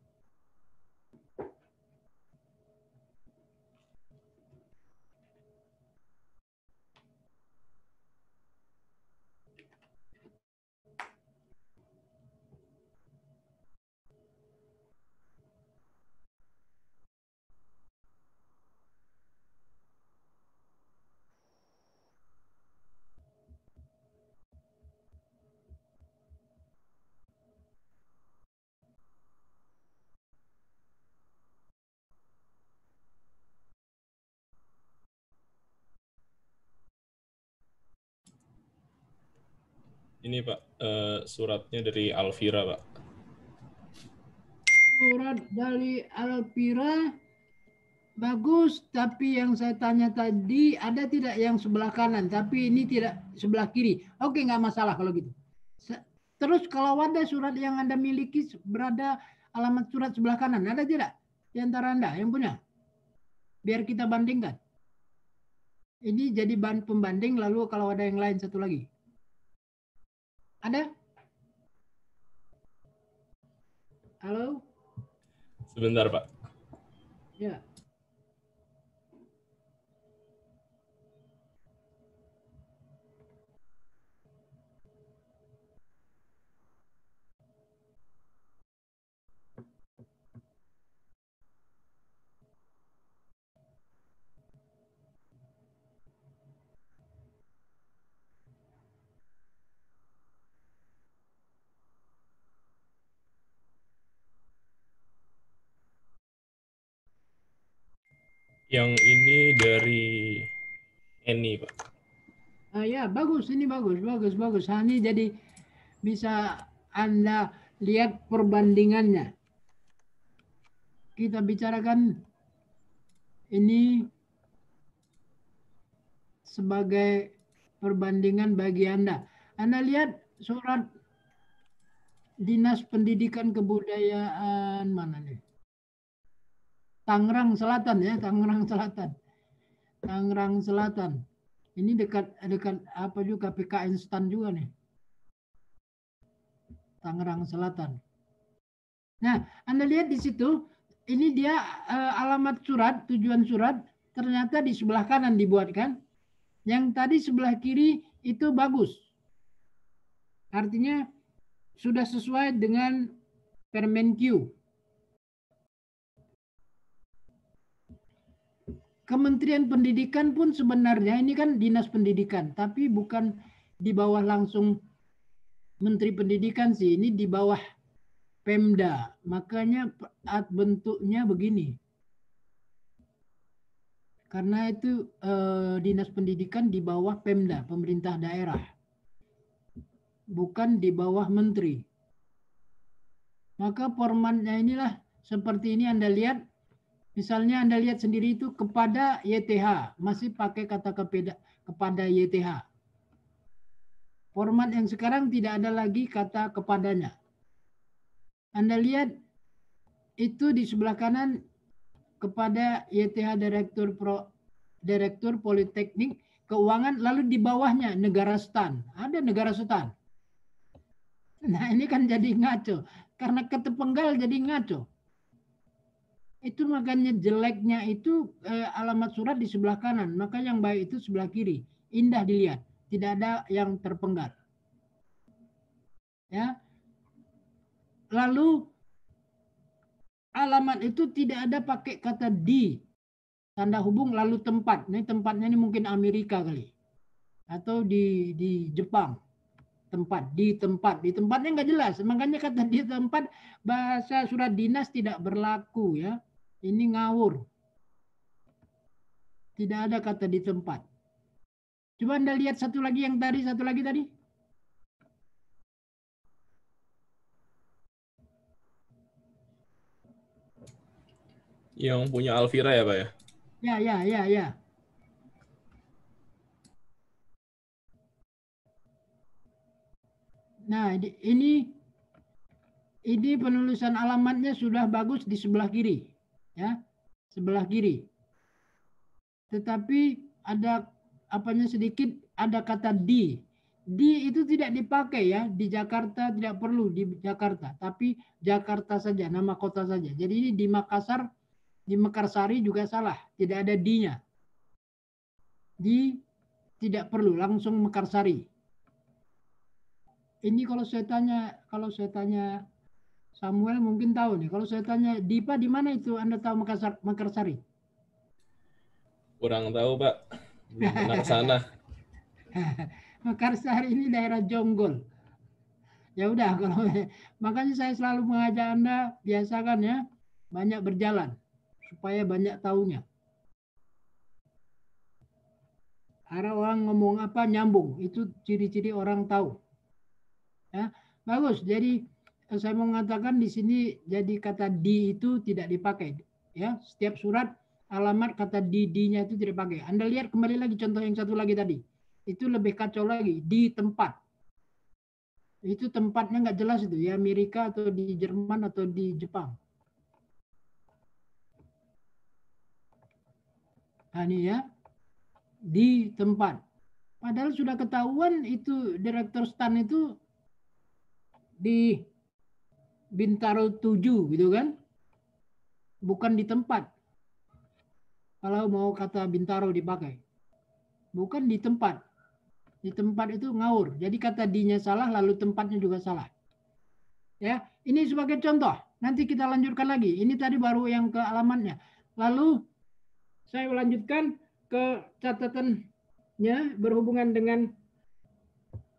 Ini Pak, suratnya dari Alvira, Pak. Surat dari Alvira bagus, tapi yang saya tanya tadi ada tidak yang sebelah kanan, tapi ini tidak sebelah kiri. Oke, nggak masalah kalau gitu. Terus kalau ada surat yang Anda miliki berada alamat surat sebelah kanan, ada tidak di antara Anda yang punya? Biar kita bandingkan. Ini jadi bahan pembanding, lalu kalau ada yang lain satu lagi. Ada? Halo? Sebentar, Pak. Ya. Yang ini dari Eni, Pak. Ya, bagus. Ini bagus. Nah, ini jadi bisa Anda lihat perbandingannya. Kita bicarakan ini sebagai perbandingan bagi Anda. Anda lihat surat Dinas Pendidikan Kebudayaan mana nih? Tangerang Selatan ya, Tangerang Selatan. Ini dekat apa juga KPK instan juga nih. Tangerang Selatan. Nah, Anda lihat di situ, ini dia alamat surat, tujuan surat, ternyata di sebelah kanan dibuatkan. Yang tadi sebelah kiri itu bagus. Artinya sudah sesuai dengan Permenkyu. Kementerian Pendidikan pun sebenarnya ini kan Dinas Pendidikan, tapi bukan di bawah langsung Menteri Pendidikan sih, ini di bawah Pemda. Makanya bentuknya begini. Karena itu Dinas Pendidikan di bawah Pemda, pemerintah daerah. Bukan di bawah menteri. Maka formatnya inilah seperti ini Anda lihat. Misalnya Anda lihat sendiri itu kepada YTH, masih pakai kata kepada YTH. Format yang sekarang tidak ada lagi kata kepadanya. Anda lihat itu di sebelah kanan kepada YTH Direktur Politeknik Keuangan, lalu di bawahnya negara stan. Ada negara stan. Nah, ini kan jadi ngaco. Karena kata penggal jadi ngaco. Itu makanya jeleknya itu alamat surat di sebelah kanan. Maka yang baik itu sebelah kiri. Indah dilihat. Tidak ada yang terpenggal. Ya. Lalu alamat itu tidak ada pakai kata di. Tanda hubung lalu tempat. Ini tempatnya ini mungkin Amerika kali. Atau di Jepang. Di tempatnya nggak jelas, makanya kata di tempat bahasa surat dinas tidak berlaku ya, ini ngawur, tidak ada kata di tempat. Coba Anda lihat satu lagi tadi. Yang punya Alvira ya Pak ya? Ya. Nah, ini penulisan alamatnya sudah bagus di sebelah kiri. Ya, sebelah kiri. Tetapi ada apanya sedikit, ada kata di. Di itu tidak dipakai ya, di Jakarta tidak perlu di Jakarta, tapi Jakarta saja, nama kota saja. Jadi ini di Makassar, di Mekarsari juga salah, tidak ada di-nya. Di tidak perlu, langsung Mekarsari. Ini kalau saya tanya Samuel mungkin tahu nih. Kalau saya tanya Dipa di mana itu Anda tahu Mekarsari? Kurang tahu Pak. Belum pernah ke sana. Mekarsari ini daerah Jonggol. Ya udah kalau makanya saya selalu mengajak Anda biasakan ya banyak berjalan supaya banyak tahunya. Ada orang ngomong apa nyambung, itu ciri-ciri orang tahu. Ya, bagus. Jadi saya mau mengatakan di sini jadi kata di itu tidak dipakai. Ya, setiap surat alamat kata di-nya itu tidak dipakai. Anda lihat kembali lagi contoh yang satu lagi tadi. Itu lebih kacau lagi, di tempat. Itu tempatnya nggak jelas itu, ya Amerika atau di Jerman atau di Jepang. Nah, ini ya, di tempat. Padahal sudah ketahuan itu direktur STAN itu di Bintaro 7 gitu kan. Bukan di tempat. Kalau mau kata Bintaro dipakai. Bukan di tempat. Di tempat itu ngawur. Jadi kata di-nya salah lalu tempatnya juga salah. Ya, ini sebagai contoh. Nanti kita lanjutkan lagi. Ini tadi baru yang ke alamatnya. Lalu saya lanjutkan ke catatannya berhubungan dengan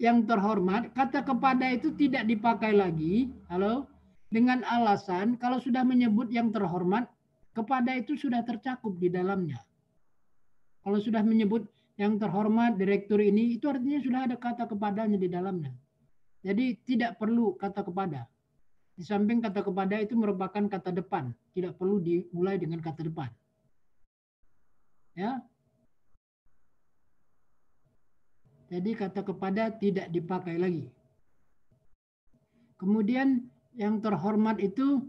yang terhormat. Kata kepada itu tidak dipakai lagi. Halo? Dengan alasan kalau sudah menyebut yang terhormat, kepada itu sudah tercakup di dalamnya. Kalau sudah menyebut yang terhormat direktur ini, itu artinya sudah ada kata kepadanya di dalamnya. Jadi tidak perlu kata kepada. Di samping kata kepada itu merupakan kata depan. Tidak perlu dimulai dengan kata depan. Ya. Jadi kata kepada tidak dipakai lagi. Kemudian yang terhormat itu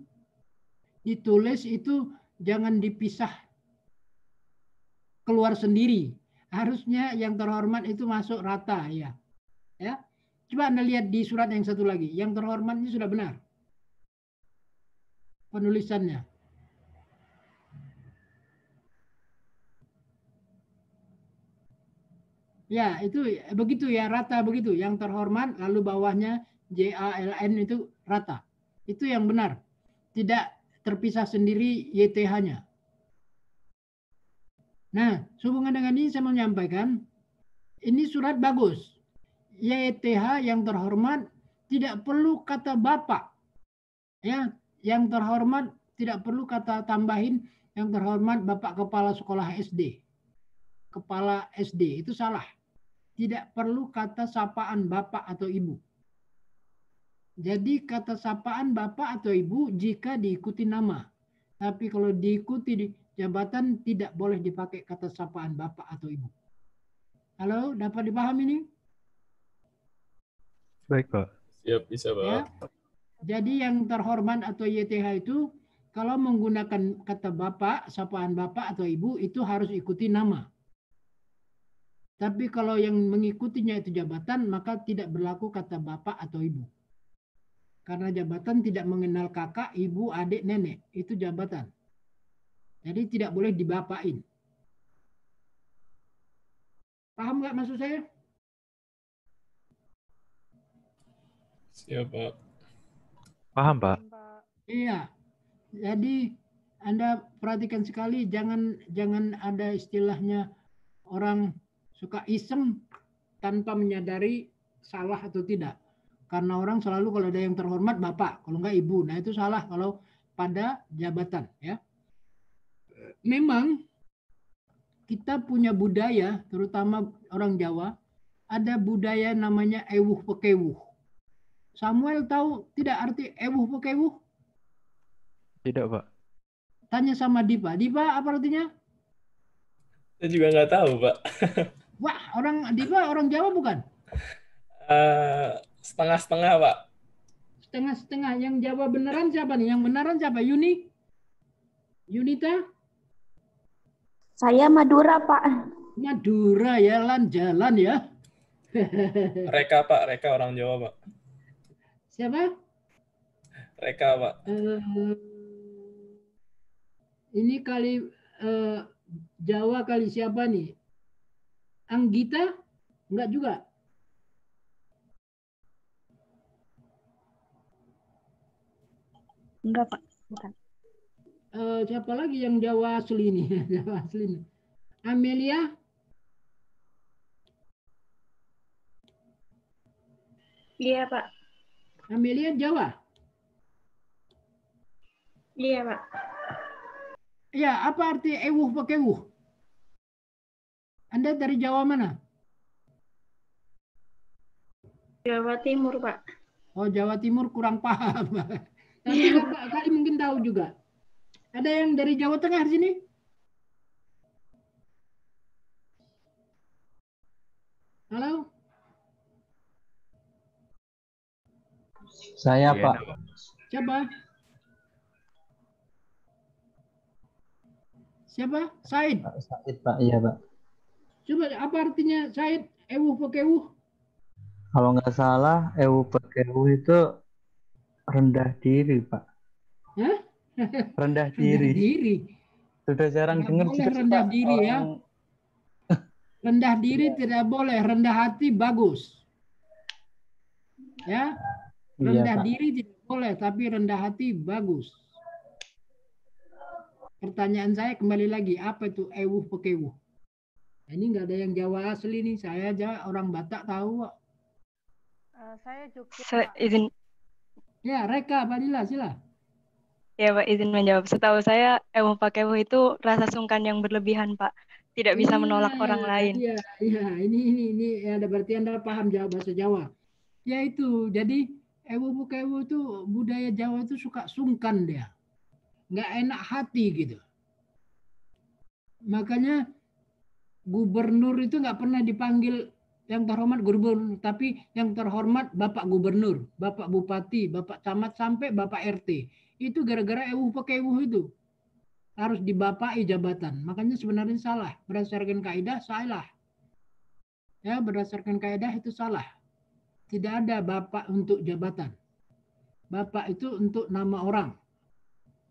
ditulis itu jangan dipisah keluar sendiri. Harusnya yang terhormat itu masuk rata ya. Ya. Coba Anda lihat di surat yang satu lagi. Yang terhormat ini sudah benar. Penulisannya. Ya, itu begitu ya, rata begitu. Yang terhormat lalu bawahnya JALN itu rata. Itu yang benar. Tidak terpisah sendiri YTH-nya. Nah, sehubungan dengan ini saya mau menyampaikan, ini surat bagus. YTH yang terhormat tidak perlu kata bapak. Ya, yang terhormat tidak perlu kata tambahin yang terhormat Bapak Kepala Sekolah SD. Kepala SD itu salah. Tidak perlu kata sapaan bapak atau ibu. Jadi kata sapaan bapak atau ibu jika diikuti nama. Tapi kalau diikuti di jabatan tidak boleh dipakai kata sapaan bapak atau ibu. Halo, dapat dipahami ini? Baik, Pak. Siap, bisa Pak. Ya. Jadi yang terhormat atau YTH itu kalau menggunakan kata bapak, sapaan bapak atau ibu itu harus ikuti nama. Tapi kalau yang mengikutinya itu jabatan, maka tidak berlaku kata bapak atau ibu. Karena jabatan tidak mengenal kakak, ibu, adik, nenek. Itu jabatan. Jadi tidak boleh dibapain. Paham nggak maksud saya? Siap, Pak. Paham, Pak? Iya. Jadi Anda perhatikan sekali, jangan ada istilahnya orang suka iseng tanpa menyadari salah atau tidak. Karena orang selalu kalau ada yang terhormat bapak, kalau enggak ibu. Nah itu salah kalau pada jabatan, ya. Memang kita punya budaya, terutama orang Jawa, ada budaya namanya ewuh pekewuh. Samuel tahu tidak arti ewuh pekewuh? Tidak, Pak. Tanya sama Dipa. Dipa apa artinya? Saya juga nggak tahu, Pak. Wah, Dipa orang Jawa bukan? Setengah-setengah, Pak. Setengah-setengah. Yang Jawa beneran siapa nih? Yang beneran siapa? Yunita? Saya Madura, Pak. Madura ya, jalan ya. Reka, Pak. Reka orang Jawa, Pak. Siapa? Reka, Pak. Ini kali Jawa kali siapa nih? Anggita? Enggak juga. Enggak, Pak. Bukan. Siapa lagi yang Jawa asli nih? Jawa asli nih. Amelia? Iya, Pak. Amelia Jawa? Iya, Pak. Ya, apa arti ewuh pekewuh? Anda dari Jawa mana? Jawa Timur, Pak. Oh, Jawa Timur kurang paham. Tapi Bapak kali mungkin tahu juga. Ada yang dari Jawa Tengah di sini? Halo? Saya, Pak. Siapa? Siapa? Said. Said, Pak. Iya, Pak. Coba apa artinya Said? Ewuh pekewuh? Kalau nggak salah, ewu pekewu itu rendah diri, Pak. Hah? Rendah diri. Diri. Sudah jarang dengar Boleh juga, rendah Pak, diri ya. orang- Rendah diri tidak boleh, rendah hati bagus. Ya. Rendah Pak. diri tidak boleh, tapi rendah hati bagus. Pertanyaan saya kembali lagi, apa itu ewuh pekewuh? Ini nggak ada yang Jawa asli nih, saya aja orang Batak tahu kok. Saya Jogja, Saya Pak. izin, Ya, Reka, Fadila, sila. ya Pak, izin menjawab. Setahu saya, ewuh pakewu itu rasa sungkan yang berlebihan, Pak. Tidak bisa menolak orang lain. Iya, ini ada berarti Anda paham Jawa, bahasa Jawa. Ya itu, jadi ewuh pekewuh itu budaya Jawa itu suka sungkan dia. Nggak enak hati gitu. Makanya gubernur itu nggak pernah dipanggil yang terhormat gubernur, tapi yang terhormat Bapak Gubernur, Bapak Bupati, Bapak Camat, sampai Bapak RT. Itu gara-gara ewuh pekewuh itu. Harus dibapai jabatan. Makanya sebenarnya salah. Berdasarkan kaidah, salah. Ya, berdasarkan kaidah itu salah. Tidak ada Bapak untuk jabatan. Bapak itu untuk nama orang.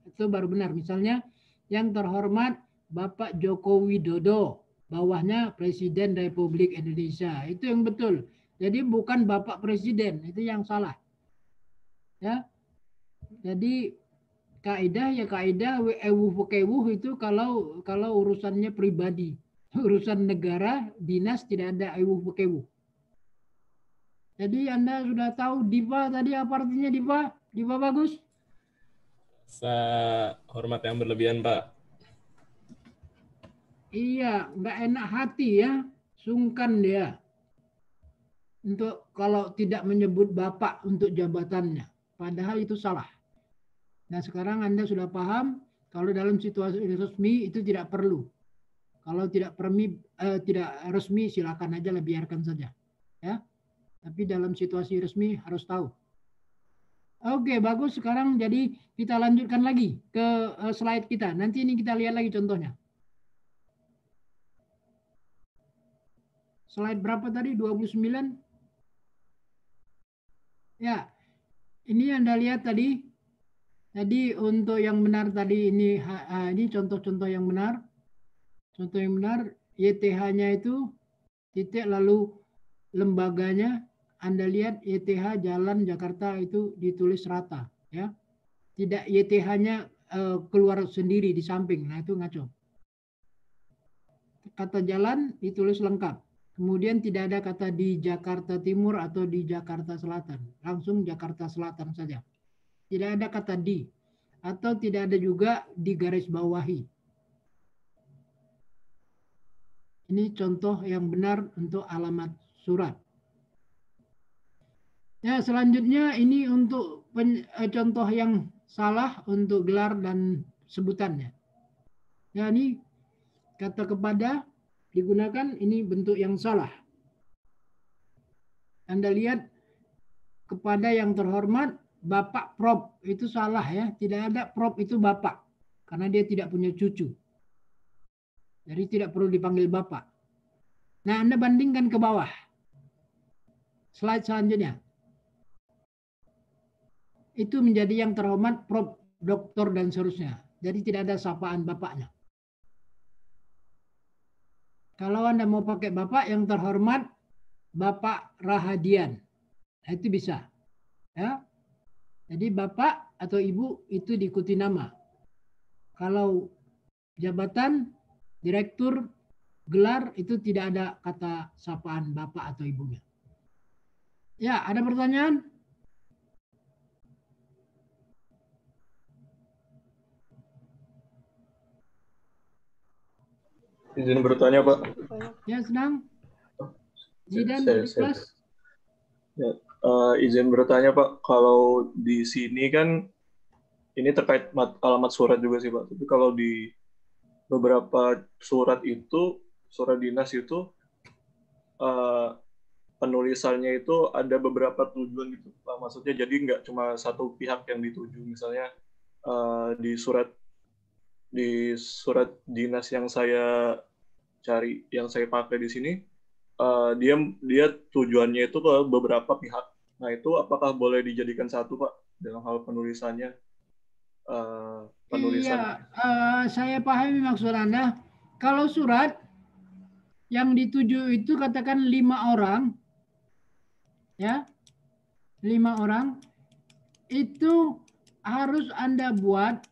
Itu baru benar. Misalnya yang terhormat Bapak Joko Widodo, bawahnya Presiden Republik Indonesia. Itu yang betul. Jadi bukan Bapak Presiden, itu yang salah. Ya. Jadi kaidah ya kaidah ewuh pekewuh itu kalau urusannya pribadi. Urusan negara, dinas tidak ada ewuh pekewuh. Jadi Anda sudah tahu Dipa tadi apa artinya Dipa? Dipa bagus? Hormat yang berlebihan, Pak. Iya, nggak enak hati ya, sungkan dia. Untuk kalau tidak menyebut Bapak untuk jabatannya. Padahal itu salah. Nah sekarang Anda sudah paham, kalau dalam situasi resmi itu tidak perlu. Kalau tidak resmi silakan aja lah, biarkan saja. Ya. Tapi dalam situasi resmi harus tahu. Oke, bagus. Sekarang jadi kita lanjutkan lagi ke slide kita. Nanti ini kita lihat lagi contohnya. Slide berapa tadi? 29? Ya. Ini Anda lihat tadi. Tadi untuk yang benar tadi ini contoh-contoh yang benar. Contoh yang benar, YTH-nya itu titik lalu lembaganya. Anda lihat YTH Jalan Jakarta itu ditulis rata, ya. Tidak YTH-nya keluar sendiri di samping. Nah, itu ngaco. Kata jalan ditulis lengkap. Kemudian tidak ada kata di Jakarta Timur atau di Jakarta Selatan. Langsung Jakarta Selatan saja. Tidak ada kata di. Atau tidak ada juga di garis bawahi. Ini contoh yang benar untuk alamat surat. Ya, selanjutnya ini untuk contoh yang salah untuk gelar dan sebutannya. Ya, ini kata kepada digunakan, ini bentuk yang salah. Anda lihat kepada yang terhormat, Bapak Prof, itu salah ya. Tidak ada Prof itu Bapak. Karena dia tidak punya cucu. Jadi tidak perlu dipanggil Bapak. Nah, Anda bandingkan ke bawah. Slide selanjutnya. Itu menjadi yang terhormat Prof, Doktor, dan seterusnya. Jadi tidak ada sapaan bapaknya. Kalau Anda mau pakai Bapak yang terhormat, Bapak Rahadian. Nah, itu bisa. Ya. Jadi Bapak atau Ibu itu diikuti nama. Kalau jabatan, direktur, gelar, itu tidak ada kata sapaan Bapak atau Ibunya. Ya, ada pertanyaan? Izin bertanya, Pak. Ya, senang. Zidan dari kelas. Ya, izin bertanya, Pak. Kalau di sini kan ini terkait alamat surat juga sih, Pak. Tapi kalau di beberapa surat itu, surat dinas itu, penulisannya itu ada beberapa tujuan gitu, Pak. Maksudnya jadi nggak cuma satu pihak yang dituju. Misalnya di surat dinas yang saya cari, yang saya pakai di sini, dia tujuannya itu ke beberapa pihak. Nah, itu apakah boleh dijadikan satu, Pak, dalam hal penulisannya? Iya, saya pahami maksud Anda. Kalau surat yang dituju itu katakan 5 orang, ya, 5 orang, itu harus Anda buat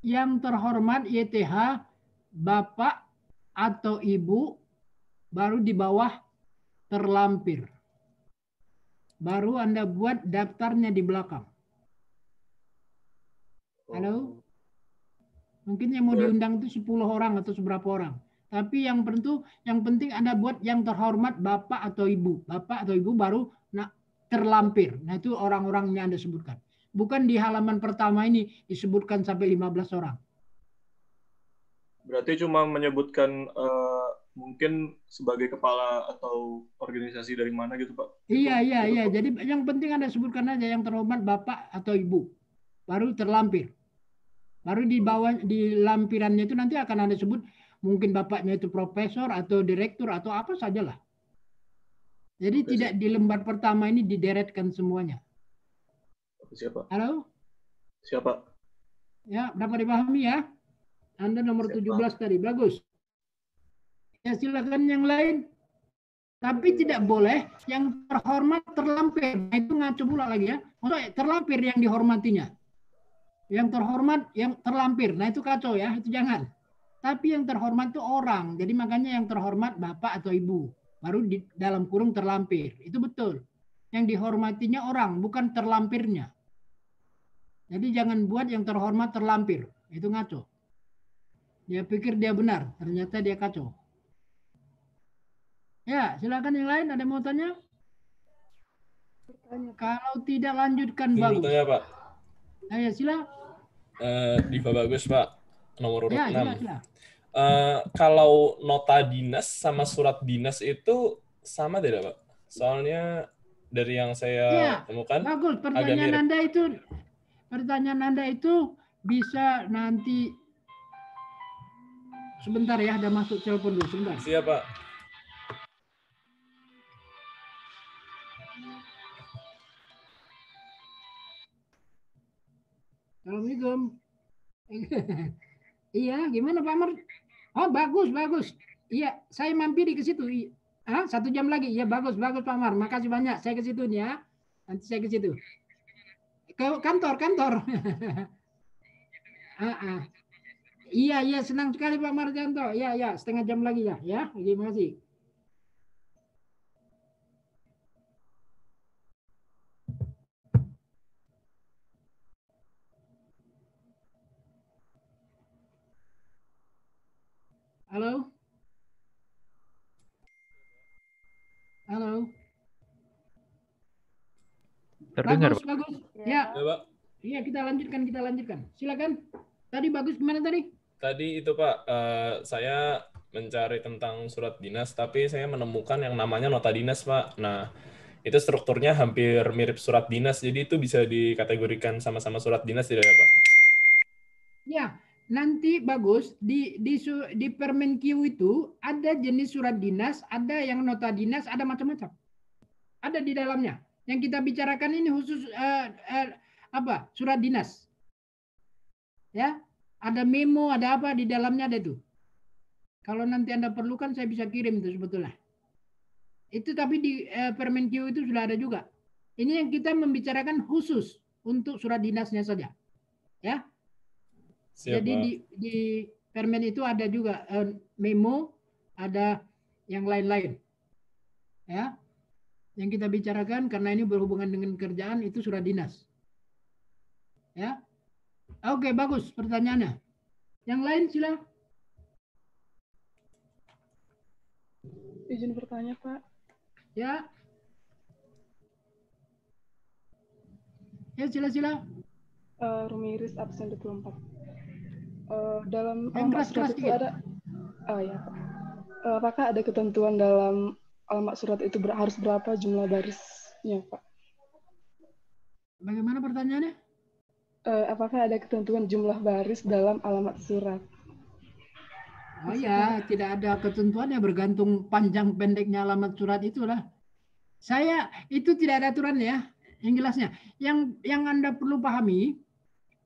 yang terhormat YTH, Bapak atau Ibu, baru di bawah terlampir. Baru Anda buat daftarnya di belakang. Halo? Mungkin yang mau diundang itu 10 orang atau seberapa orang. Tapi yang penting Anda buat yang terhormat Bapak atau Ibu. Bapak atau Ibu baru terlampir. Nah, itu orang-orangnya Anda sebutkan. Bukan di halaman pertama ini disebutkan sampai 15 orang. Berarti cuma menyebutkan mungkin sebagai kepala atau organisasi dari mana gitu, Pak? Iya. Jadi yang penting Anda sebutkan aja yang terhormat Bapak atau Ibu. Baru terlampir. Baru di bawah, di lampirannya itu nanti akan Anda sebut mungkin bapaknya itu profesor atau direktur atau apa sajalah. Jadi tidak di lembar pertama ini dideretkan semuanya. Siapa? Halo? Siapa? Ya, dapat dipahami ya? Anda nomor 17 tadi, bagus. Ya, silakan yang lain. Tapi tidak boleh yang terhormat terlampir. Nah, itu ngaco pula lagi ya. Maksudnya terlampir yang dihormatinya. Yang terhormat yang terlampir. Nah, itu kacau ya, itu jangan. Tapi yang terhormat itu orang. Jadi makanya yang terhormat Bapak atau Ibu. Baru di dalam kurung terlampir. Itu betul. Yang dihormatinya orang, bukan terlampirnya. Jadi jangan buat yang terhormat terlampir. Itu ngaco. Dia pikir dia benar, ternyata dia kacau. Ya, silakan yang lain. Ada yang mau tanya? Kalau tidak lanjutkan bagus. Bertanya, Pak. Ayo, sila. Diva bagus, Pak. Nomor urut 6. Sila. Kalau nota dinas sama surat dinas itu sama tidak, Pak? Soalnya dari yang saya temukan bagus. Pertanyaan Anda itu bisa nanti sebentar ya, ada masuk telepon dulu sebentar. Siap, Pak. Assalamualaikum. Iya, gimana Pak Amar? Oh, bagus, bagus. Iya, saya mampir ke situ. 1 jam lagi. Iya, bagus, bagus Pak Amar. Makasih banyak. Saya ke situ nih ya. Nanti saya ke situ. Ke kantor, kantor. Iya, iya, senang sekali Pak Marjanto. Iya, iya, 1/2 jam lagi ya. Ya, terima kasih. Halo? Halo? Terdengar, Bagus, Pak. bagus. Ya, Ya. Pak. Iya, kita lanjutkan. Silakan. Tadi bagus gimana tadi? Tadi itu Pak, saya mencari tentang surat dinas, tapi saya menemukan yang namanya nota dinas Pak. Nah, itu strukturnya hampir mirip surat dinas, jadi itu bisa dikategorikan sama-sama surat dinas tidak ya Pak? Ya, nanti bagus di Permen Q itu ada jenis surat dinas, ada yang nota dinas, ada macam-macam. Ada di dalamnya. Yang kita bicarakan ini khusus surat dinas. Ya, ada memo, ada apa di dalamnya ada itu. Kalau nanti Anda perlukan saya bisa kirim itu sebetulnya. Itu tapi di Permen Q itu sudah ada juga. Ini yang kita membicarakan khusus untuk surat dinasnya saja. Ya. Siap, Jadi Pak. di Permen itu ada juga memo, ada yang lain-lain. Ya. Yang kita bicarakan karena ini berhubungan dengan kerjaan itu surat dinas. Ya. Oke, bagus pertanyaannya. Yang lain silakan. Izin bertanya, Pak. Ya. Ya, sila. Rumiris absen 24. Dalam Yang alamat surat itu ada... Oh ya, Pak. Apakah ada ketentuan dalam alamat surat itu harus berapa jumlah barisnya, Pak? Bagaimana pertanyaannya? Apakah ada ketentuan jumlah baris dalam alamat surat? Oh ya, tidak ada ketentuannya, bergantung panjang pendeknya alamat surat itulah. Saya itu tidak ada aturan ya, yang jelasnya. Yang Anda perlu pahami,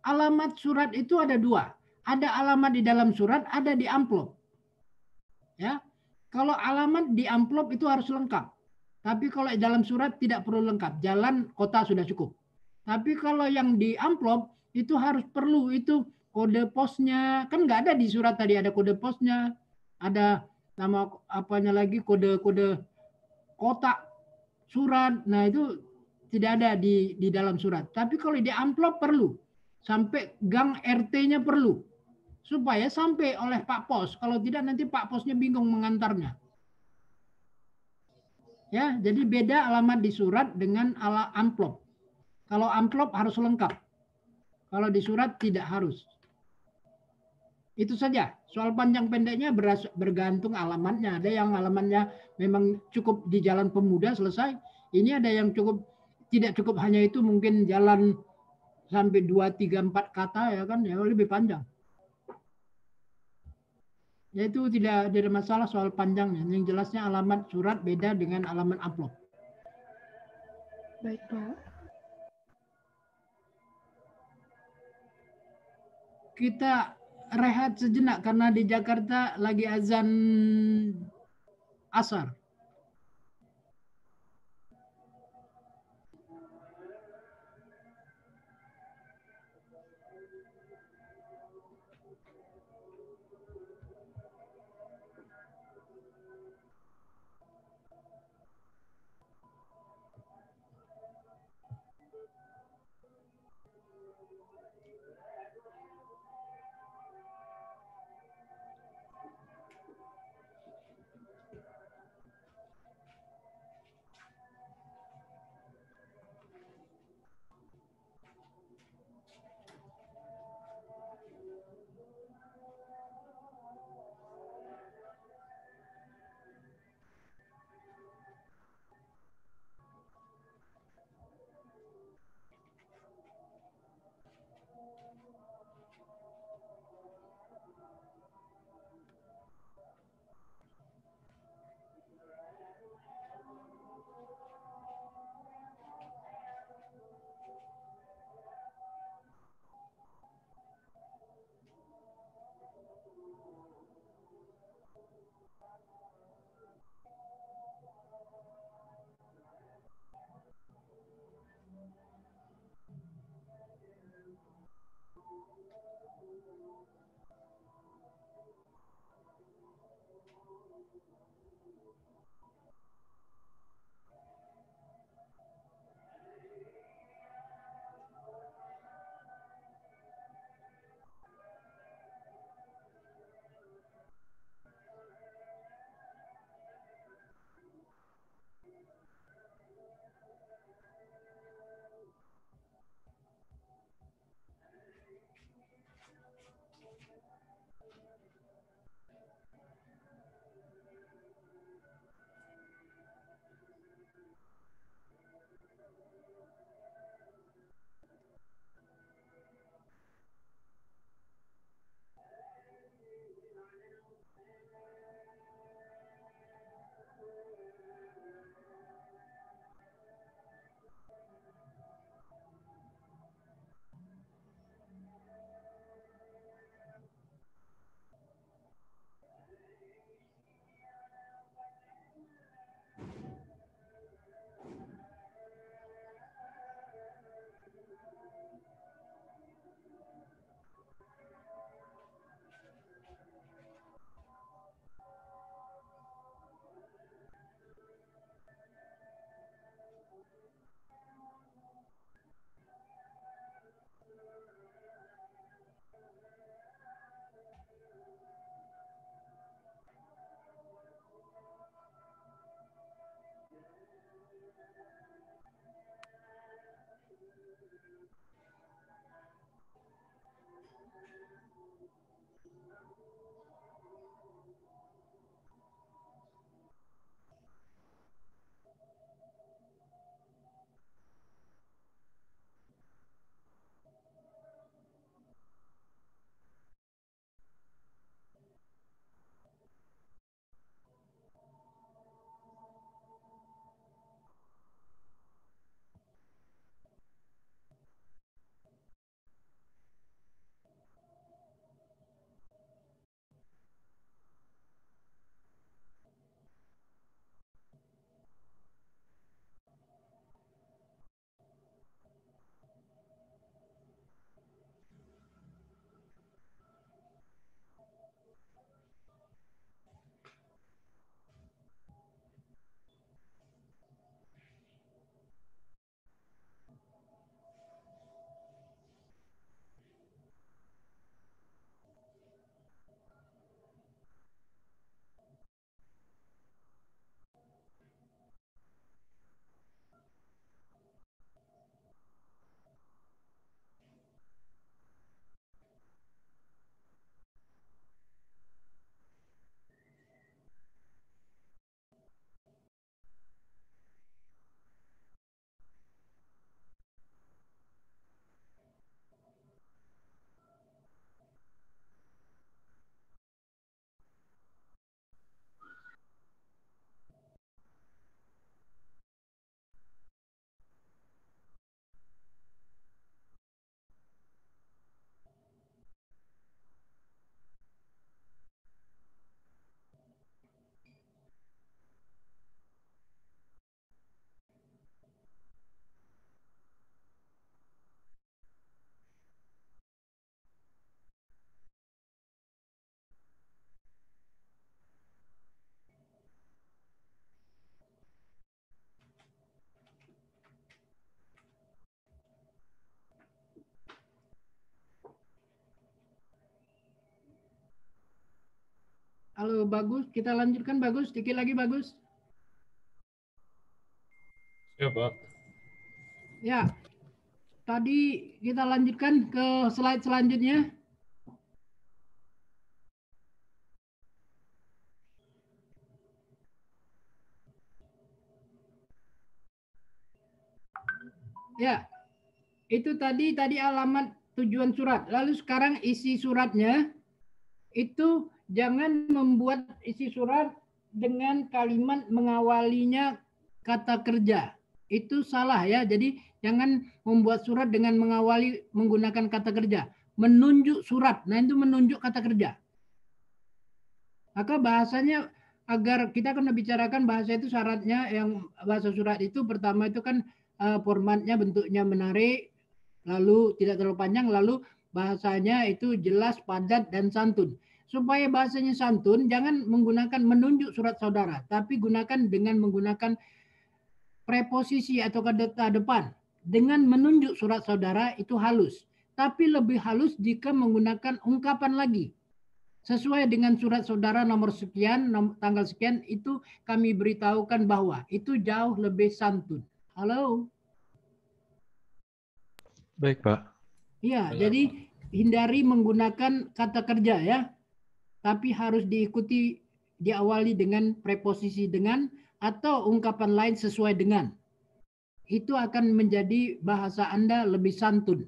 alamat surat itu ada 2. Ada alamat di dalam surat, ada di amplop. Ya, kalau alamat di amplop itu harus lengkap. Tapi kalau di dalam surat tidak perlu lengkap, jalan kota sudah cukup. Tapi kalau yang di amplop itu harus perlu itu kode posnya, kan nggak ada di surat tadi, ada kode posnya, ada nama apanya lagi, kode kotak surat. Nah itu tidak ada di dalam surat. Tapi kalau di amplop perlu, sampai gang RT-nya perlu, supaya sampai oleh Pak Pos. Kalau tidak nanti Pak Posnya bingung mengantarnya. Ya, jadi beda alamat di surat dengan amplop. Kalau amplop harus lengkap. Kalau di surat tidak harus. Itu saja. Soal panjang pendeknya bergantung alamatnya. Ada yang alamatnya memang cukup di Jalan Pemuda selesai. Ini ada yang tidak cukup hanya itu, mungkin jalan sampai 2, 3, 4 kata ya kan, ya lebih panjang. Ya itu tidak ada masalah soal panjangnya. Yang jelasnya alamat surat beda dengan alamat amplop. Baik, Pak. Kita rehat sejenak karena di Jakarta lagi azan asar. Halo, Bagus. Kita lanjutkan, Bagus. Sedikit lagi, Bagus. Ya, Pak. Ya, tadi kita lanjutkan ke slide selanjutnya. Ya, itu tadi alamat tujuan surat. Lalu sekarang isi suratnya itu jangan membuat isi surat dengan kalimat mengawalinya kata kerja. Itu salah ya. Jadi jangan membuat surat dengan mengawali menggunakan kata kerja. Menunjuk surat. Nah, itu menunjuk kata kerja. Maka bahasanya agar kita akan membicarakan bahasa itu syaratnya yang bahasa surat itu pertama itu kan formatnya bentuknya menarik, lalu tidak terlalu panjang, lalu bahasanya itu jelas, padat, dan santun. Supaya bahasanya santun, jangan menggunakan menunjuk surat saudara, tapi gunakan dengan menggunakan preposisi atau kata depan. Dengan menunjuk surat saudara itu halus. Tapi lebih halus jika menggunakan ungkapan lagi. Sesuai dengan surat saudara nomor sekian, tanggal sekian, itu kami beritahukan bahwa itu jauh lebih santun. Halo? Baik, Pak. Iya, jadi hindari menggunakan kata kerja ya. Tapi harus diawali dengan preposisi dengan atau ungkapan lain sesuai dengan. Itu akan menjadi bahasa Anda lebih santun.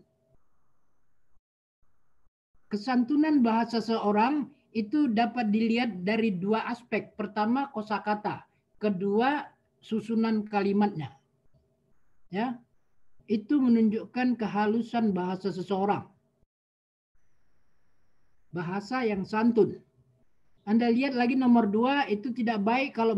Kesantunan bahasa seorang itu dapat dilihat dari dua aspek. Pertama, kosakata. Kedua, susunan kalimatnya. Ya. Itu menunjukkan kehalusan bahasa seseorang. Bahasa yang santun. Anda lihat lagi nomor 2, itu tidak baik kalau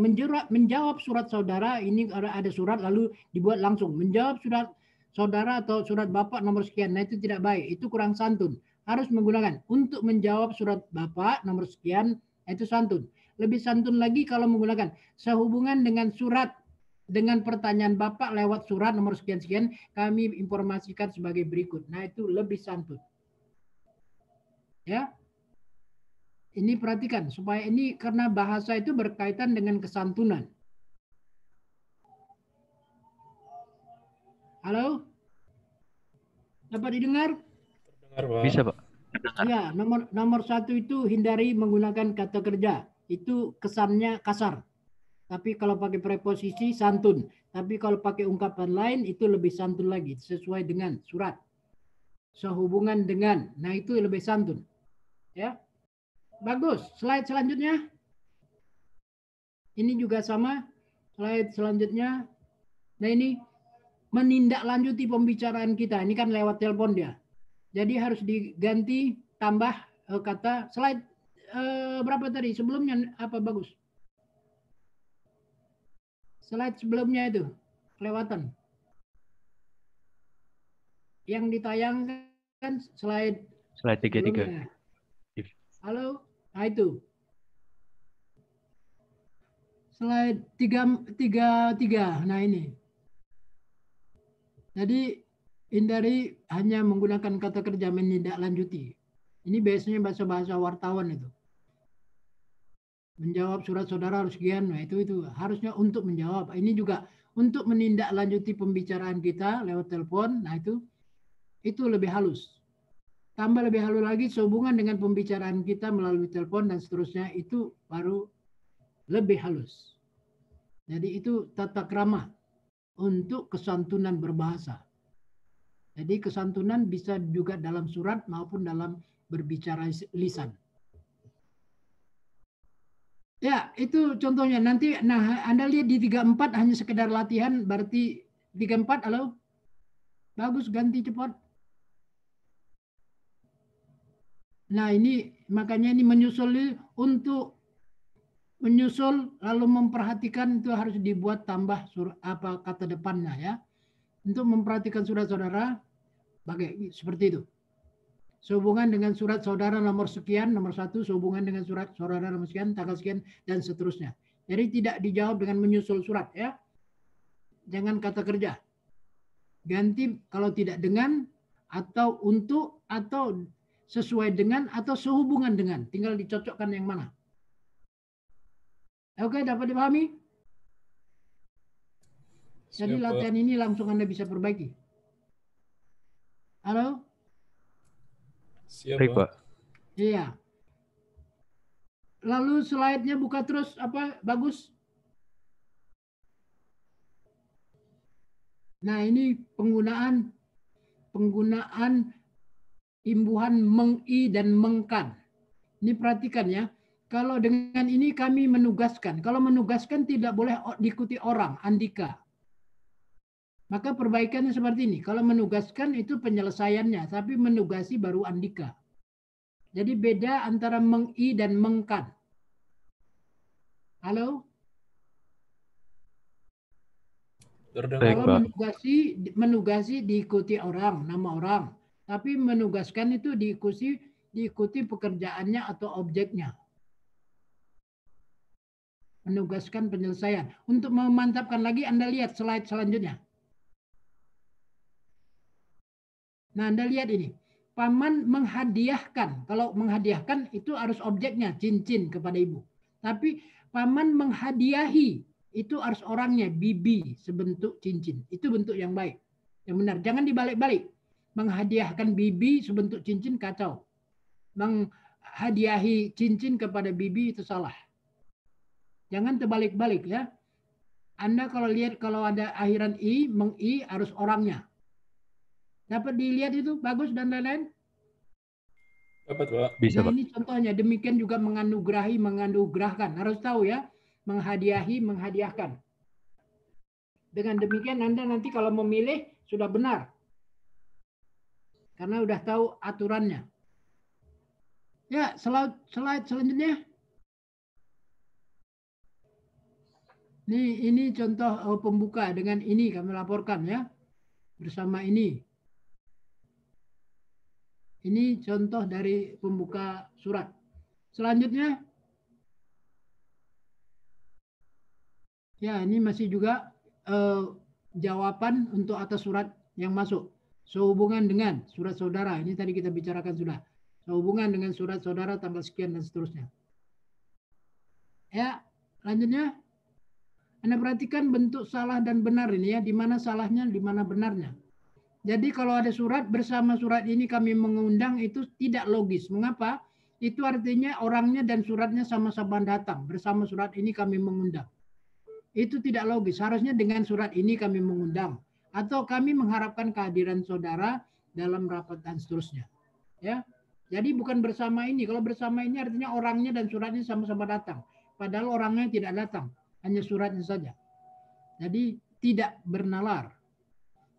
menjawab surat saudara, ini ada surat lalu dibuat langsung. Menjawab surat saudara atau surat bapak nomor sekian, nah itu tidak baik, itu kurang santun. Harus menggunakan untuk menjawab surat bapak nomor sekian, itu santun. Lebih santun lagi kalau menggunakan sehubungan dengan surat, dengan pertanyaan bapak lewat surat nomor sekian-sekian, kami informasikan sebagai berikut. Nah itu lebih santun. Ya. Ini perhatikan, supaya ini karena bahasa itu berkaitan dengan kesantunan. Halo? Dapat didengar? Bisa, Pak. Ya, nomor 1 itu hindari menggunakan kata kerja. Itu kesannya kasar. Tapi kalau pakai preposisi santun. Tapi kalau pakai ungkapan lain itu lebih santun lagi. Sesuai dengan surat. Sehubungan dengan. Nah itu lebih santun. Ya. Bagus. Slide selanjutnya. Ini juga sama. Slide selanjutnya. Nah ini menindaklanjuti pembicaraan kita. Ini kan lewat telepon dia. Jadi harus diganti tambah kata slide berapa tadi? Sebelumnya apa bagus? Slide sebelumnya itu kelewatan. Yang ditayangkan slide 33. sebelumnya. Halo? Nah itu. Slide 33. Nah ini. Jadi hindari hanya menggunakan kata kerja menindaklanjuti. Ini biasanya bahasa-bahasa wartawan itu. Menjawab surat saudara harus sekian. Nah itu harusnya untuk menjawab. Ini juga untuk menindaklanjuti pembicaraan kita lewat telepon. Nah itu lebih halus. Tambah lebih halus lagi sehubungan dengan pembicaraan kita melalui telepon dan seterusnya itu baru lebih halus. Jadi itu tata krama untuk kesantunan berbahasa. Jadi kesantunan bisa juga dalam surat maupun dalam berbicara lisan. Ya, itu contohnya. Nanti, nah Anda lihat di 34 hanya sekedar latihan, berarti 34, halo? Bagus, ganti cepat. Nah ini makanya ini menyusul lalu memperhatikan itu harus dibuat tambah kata depannya ya. Untuk memperhatikan surat saudara seperti itu. Sehubungan dengan surat saudara nomor sekian, nomor 1, sehubungan dengan surat saudara nomor sekian, tanggal sekian dan seterusnya. Jadi tidak dijawab dengan menyusul surat ya. Jangan kata kerja. Ganti kalau tidak dengan atau untuk atau sesuai dengan atau sehubungan dengan, tinggal dicocokkan yang mana. Oke, dapat dipahami? Jadi latihan ini langsung Anda bisa perbaiki. Halo? Siap, Baik, Pak. Iya. Lalu slide-nya buka terus apa? Bagus. Nah, ini penggunaan imbuhan meng-i dan mengkan. Ini perhatikan ya. Kalau dengan ini kami menugaskan. Kalau menugaskan tidak boleh diikuti orang, andika. Maka perbaikannya seperti ini. Kalau menugaskan itu penyelesaiannya, tapi menugasi baru andika. Jadi beda antara meng-i dan mengkan. Halo? Terdengar. Kalau menugasi diikuti orang, nama orang. Tapi menugaskan itu diikuti pekerjaannya atau objeknya. Menugaskan penyelesaian. Untuk memantapkan lagi, Anda lihat slide selanjutnya. Nah, Anda lihat ini. Paman menghadiahkan. Kalau menghadiahkan itu harus objeknya, cincin kepada ibu. Tapi paman menghadiahi, itu harus orangnya, bibi, sebentuk cincin. Itu bentuk yang baik. Yang benar. Jangan dibalik-balik. Menghadiahkan bibi sebentuk cincin, kacau. Menghadiahi cincin kepada bibi itu salah. Jangan terbalik-balik ya. Anda kalau lihat kalau ada akhiran i, meng-i harus orangnya. Dapat dilihat itu bagus dan lain-lain? Dapat, Pak. Bisa, Nah, Pak. ini contohnya. Demikian juga menganugerahi, menganugerahkan. Harus tahu ya. Menghadiahi, menghadiahkan. Dengan demikian Anda nanti kalau memilih sudah benar. Karena udah tahu aturannya. Ya, slide selanjutnya. Ini contoh pembuka dengan ini kami laporkan ya. Bersama ini. Ini contoh dari pembuka surat. Selanjutnya. Ya, ini masih juga jawaban untuk atas surat yang masuk. Sehubungan dengan surat saudara. Ini tadi kita bicarakan sudah. Sehubungan dengan surat saudara tanggal sekian dan seterusnya. Ya, lanjutnya. Anda perhatikan bentuk salah dan benar ini ya. Di mana salahnya, di mana benarnya. Jadi kalau ada surat bersama surat ini kami mengundang itu tidak logis. Mengapa? Itu artinya orangnya dan suratnya sama-sama datang. Bersama surat ini kami mengundang. Itu tidak logis. Harusnya dengan surat ini kami mengundang. Atau kami mengharapkan kehadiran saudara dalam rapat dan seterusnya. Ya. Jadi bukan bersama ini. Kalau bersama ini artinya orangnya dan suratnya sama-sama datang. Padahal orangnya tidak datang. Hanya suratnya saja. Jadi tidak bernalar.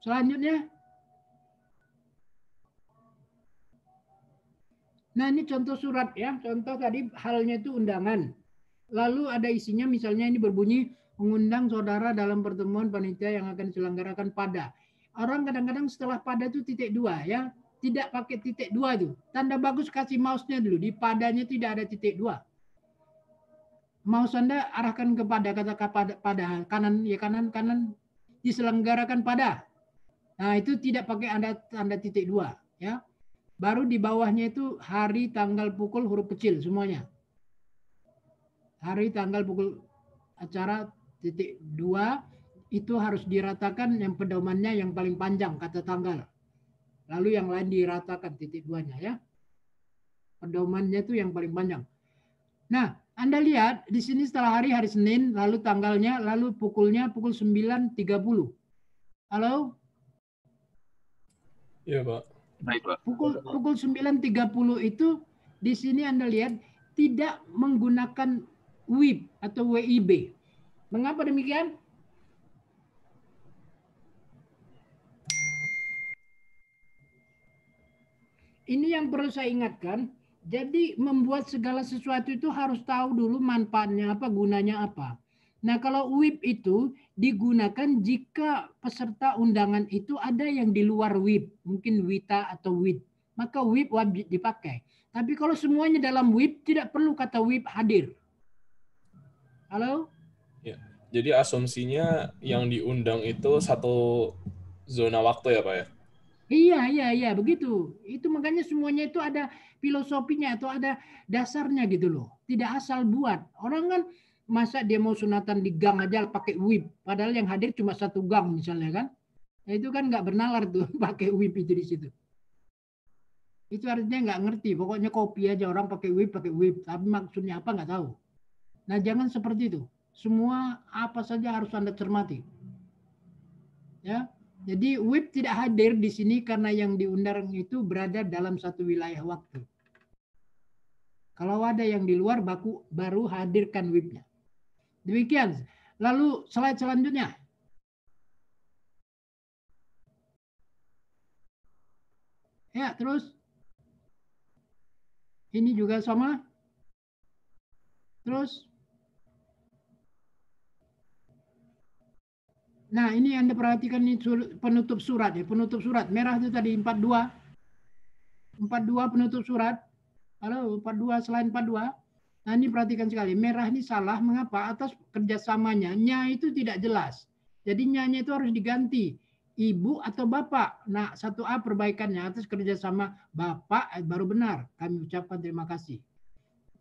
Selanjutnya. Nah ini contoh surat ya. Contoh tadi halnya itu undangan. Lalu ada isinya misalnya ini berbunyi mengundang saudara dalam pertemuan panitia yang akan diselenggarakan pada. Orang kadang-kadang setelah pada itu titik dua ya. Tidak pakai titik dua itu. Tanda bagus kasih mouse-nya dulu. Di padanya tidak ada titik dua. Mouse Anda arahkan kepada kata pada kanan ya kanan diselenggarakan pada. Nah itu tidak pakai tanda titik dua ya. Baru di bawahnya itu hari, tanggal, pukul huruf kecil semuanya. Hari, tanggal, pukul acara titik dua itu harus diratakan yang pedomannya yang paling panjang kata tanggal. Lalu yang lain diratakan titik duanya ya. Pedomannya itu yang paling panjang. Nah, Anda lihat di sini setelah hari Senin, lalu tanggalnya, lalu pukulnya pukul 9.30. Halo? Iya, Pak. Baik, Pak. Pukul 9.30 itu di sini Anda lihat tidak menggunakan WIB atau WIB. Mengapa demikian? Ini yang perlu saya ingatkan. Jadi membuat segala sesuatu itu harus tahu dulu manfaatnya apa, gunanya apa. Nah kalau WIB itu digunakan jika peserta undangan itu ada yang di luar WIB. Mungkin WITA atau WID. Maka WIB wajib dipakai. Tapi kalau semuanya dalam WIB tidak perlu kata WIB hadir. Halo? Ya. Jadi asumsinya yang diundang itu satu zona waktu ya Pak ya? Iya, begitu. Itu makanya semuanya itu ada filosofinya atau ada dasarnya gitu loh. Tidak asal buat. Orang kan masa dia mau sunatan di gang aja pakai WIB. Padahal yang hadir cuma satu gang misalnya kan. Nah, itu kan nggak bernalar tuh pakai WIB itu di situ. Itu artinya nggak ngerti. Pokoknya kopi aja orang pakai WIB. Tapi maksudnya apa nggak tahu. Nah jangan seperti itu. Semua apa saja harus Anda cermati. Ya. Jadi WIB tidak hadir di sini karena yang diundang itu berada dalam satu wilayah waktu. Kalau ada yang di luar baru hadirkan WIB-nya. Demikian. Lalu slide selanjutnya. Ya, terus. Ini juga sama. Terus. Nah, ini Anda perhatikan ini penutup surat ya. Penutup surat. Merah itu tadi 42. 42 penutup surat. Halo, 42 selain 42. Nah, ini perhatikan sekali. Merah ini salah. Mengapa? Atas kerjasamanya. Nya itu tidak jelas. Jadi nya-nya itu harus diganti. Ibu atau bapak. Nah, 1A perbaikannya atas kerjasama bapak baru benar. Kami ucapkan terima kasih.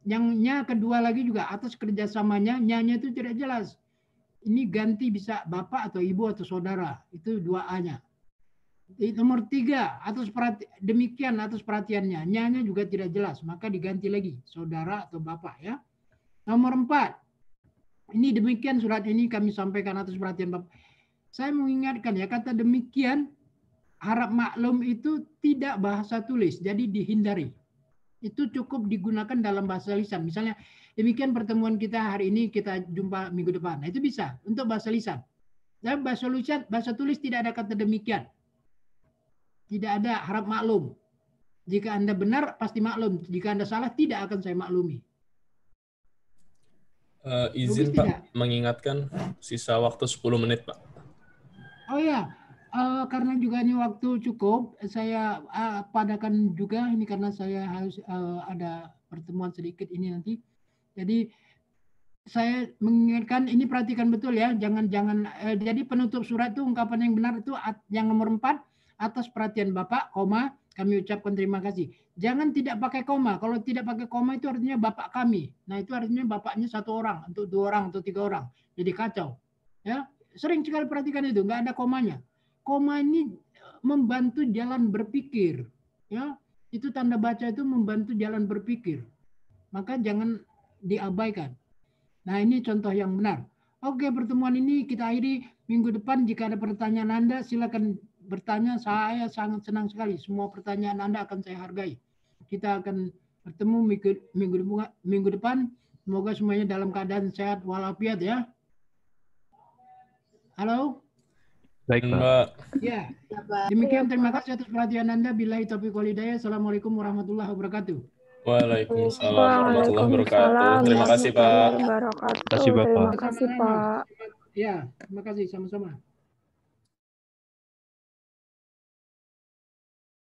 Yang nya kedua lagi juga atas kerjasamanya. Nya-nya itu tidak jelas. Ini ganti bisa bapak atau ibu atau saudara. Itu 2A-nya. Nomor 3, demikian atas perhatiannya. Nya-nya juga tidak jelas, maka diganti lagi, saudara atau bapak ya. Nomor 4, ini demikian surat ini kami sampaikan atas perhatian bapak. Saya mengingatkan ya, kata demikian, harap maklum itu tidak bahasa tulis, jadi dihindari. Itu cukup digunakan dalam bahasa lisan. Misalnya, demikian pertemuan kita hari ini, kita jumpa minggu depan. Nah, itu bisa untuk bahasa lisan. Dan bahasa tulis tidak ada kata demikian. Tidak ada harap maklum. Jika Anda benar, pasti maklum. Jika Anda salah, tidak akan saya maklumi. Izin Pak, mengingatkan sisa waktu 10 menit Pak. Oh ya, karena juga ini waktu cukup, saya padakan juga ini karena saya harus ada pertemuan sedikit ini nanti. Jadi saya mengingatkan ini perhatikan betul ya, jangan jadi penutup surat itu ungkapan yang benar itu yang nomor 4. Atas perhatian Bapak, koma, kami ucapkan terima kasih. Jangan tidak pakai koma. Kalau tidak pakai koma itu artinya Bapak kami. Nah itu artinya Bapaknya 1 orang, untuk 2 orang atau 3 orang. Jadi kacau. Ya, sering sekali perhatikan itu, nggak ada komanya. Koma ini membantu jalan berpikir. Ya, itu tanda baca itu membantu jalan berpikir. Maka jangan diabaikan. Nah ini contoh yang benar. Oke, pertemuan ini kita akhiri. Minggu depan jika ada pertanyaan Anda silakan bertanya, saya sangat senang sekali. Semua pertanyaan Anda akan saya hargai. Kita akan bertemu minggu depan. Semoga semuanya dalam keadaan sehat walafiat ya. Halo? Baik, Mbak. Ya. Demikian terima kasih atas perhatian Anda. Billahi taufiq wal hidayah. Assalamualaikum warahmatullahi wabarakatuh. Waalaikumsalam warahmatullahi wabarakatuh. Terima kasih Pak. Terima kasih Bapak. Terima kasih Pak. Ya, terima kasih sama-sama.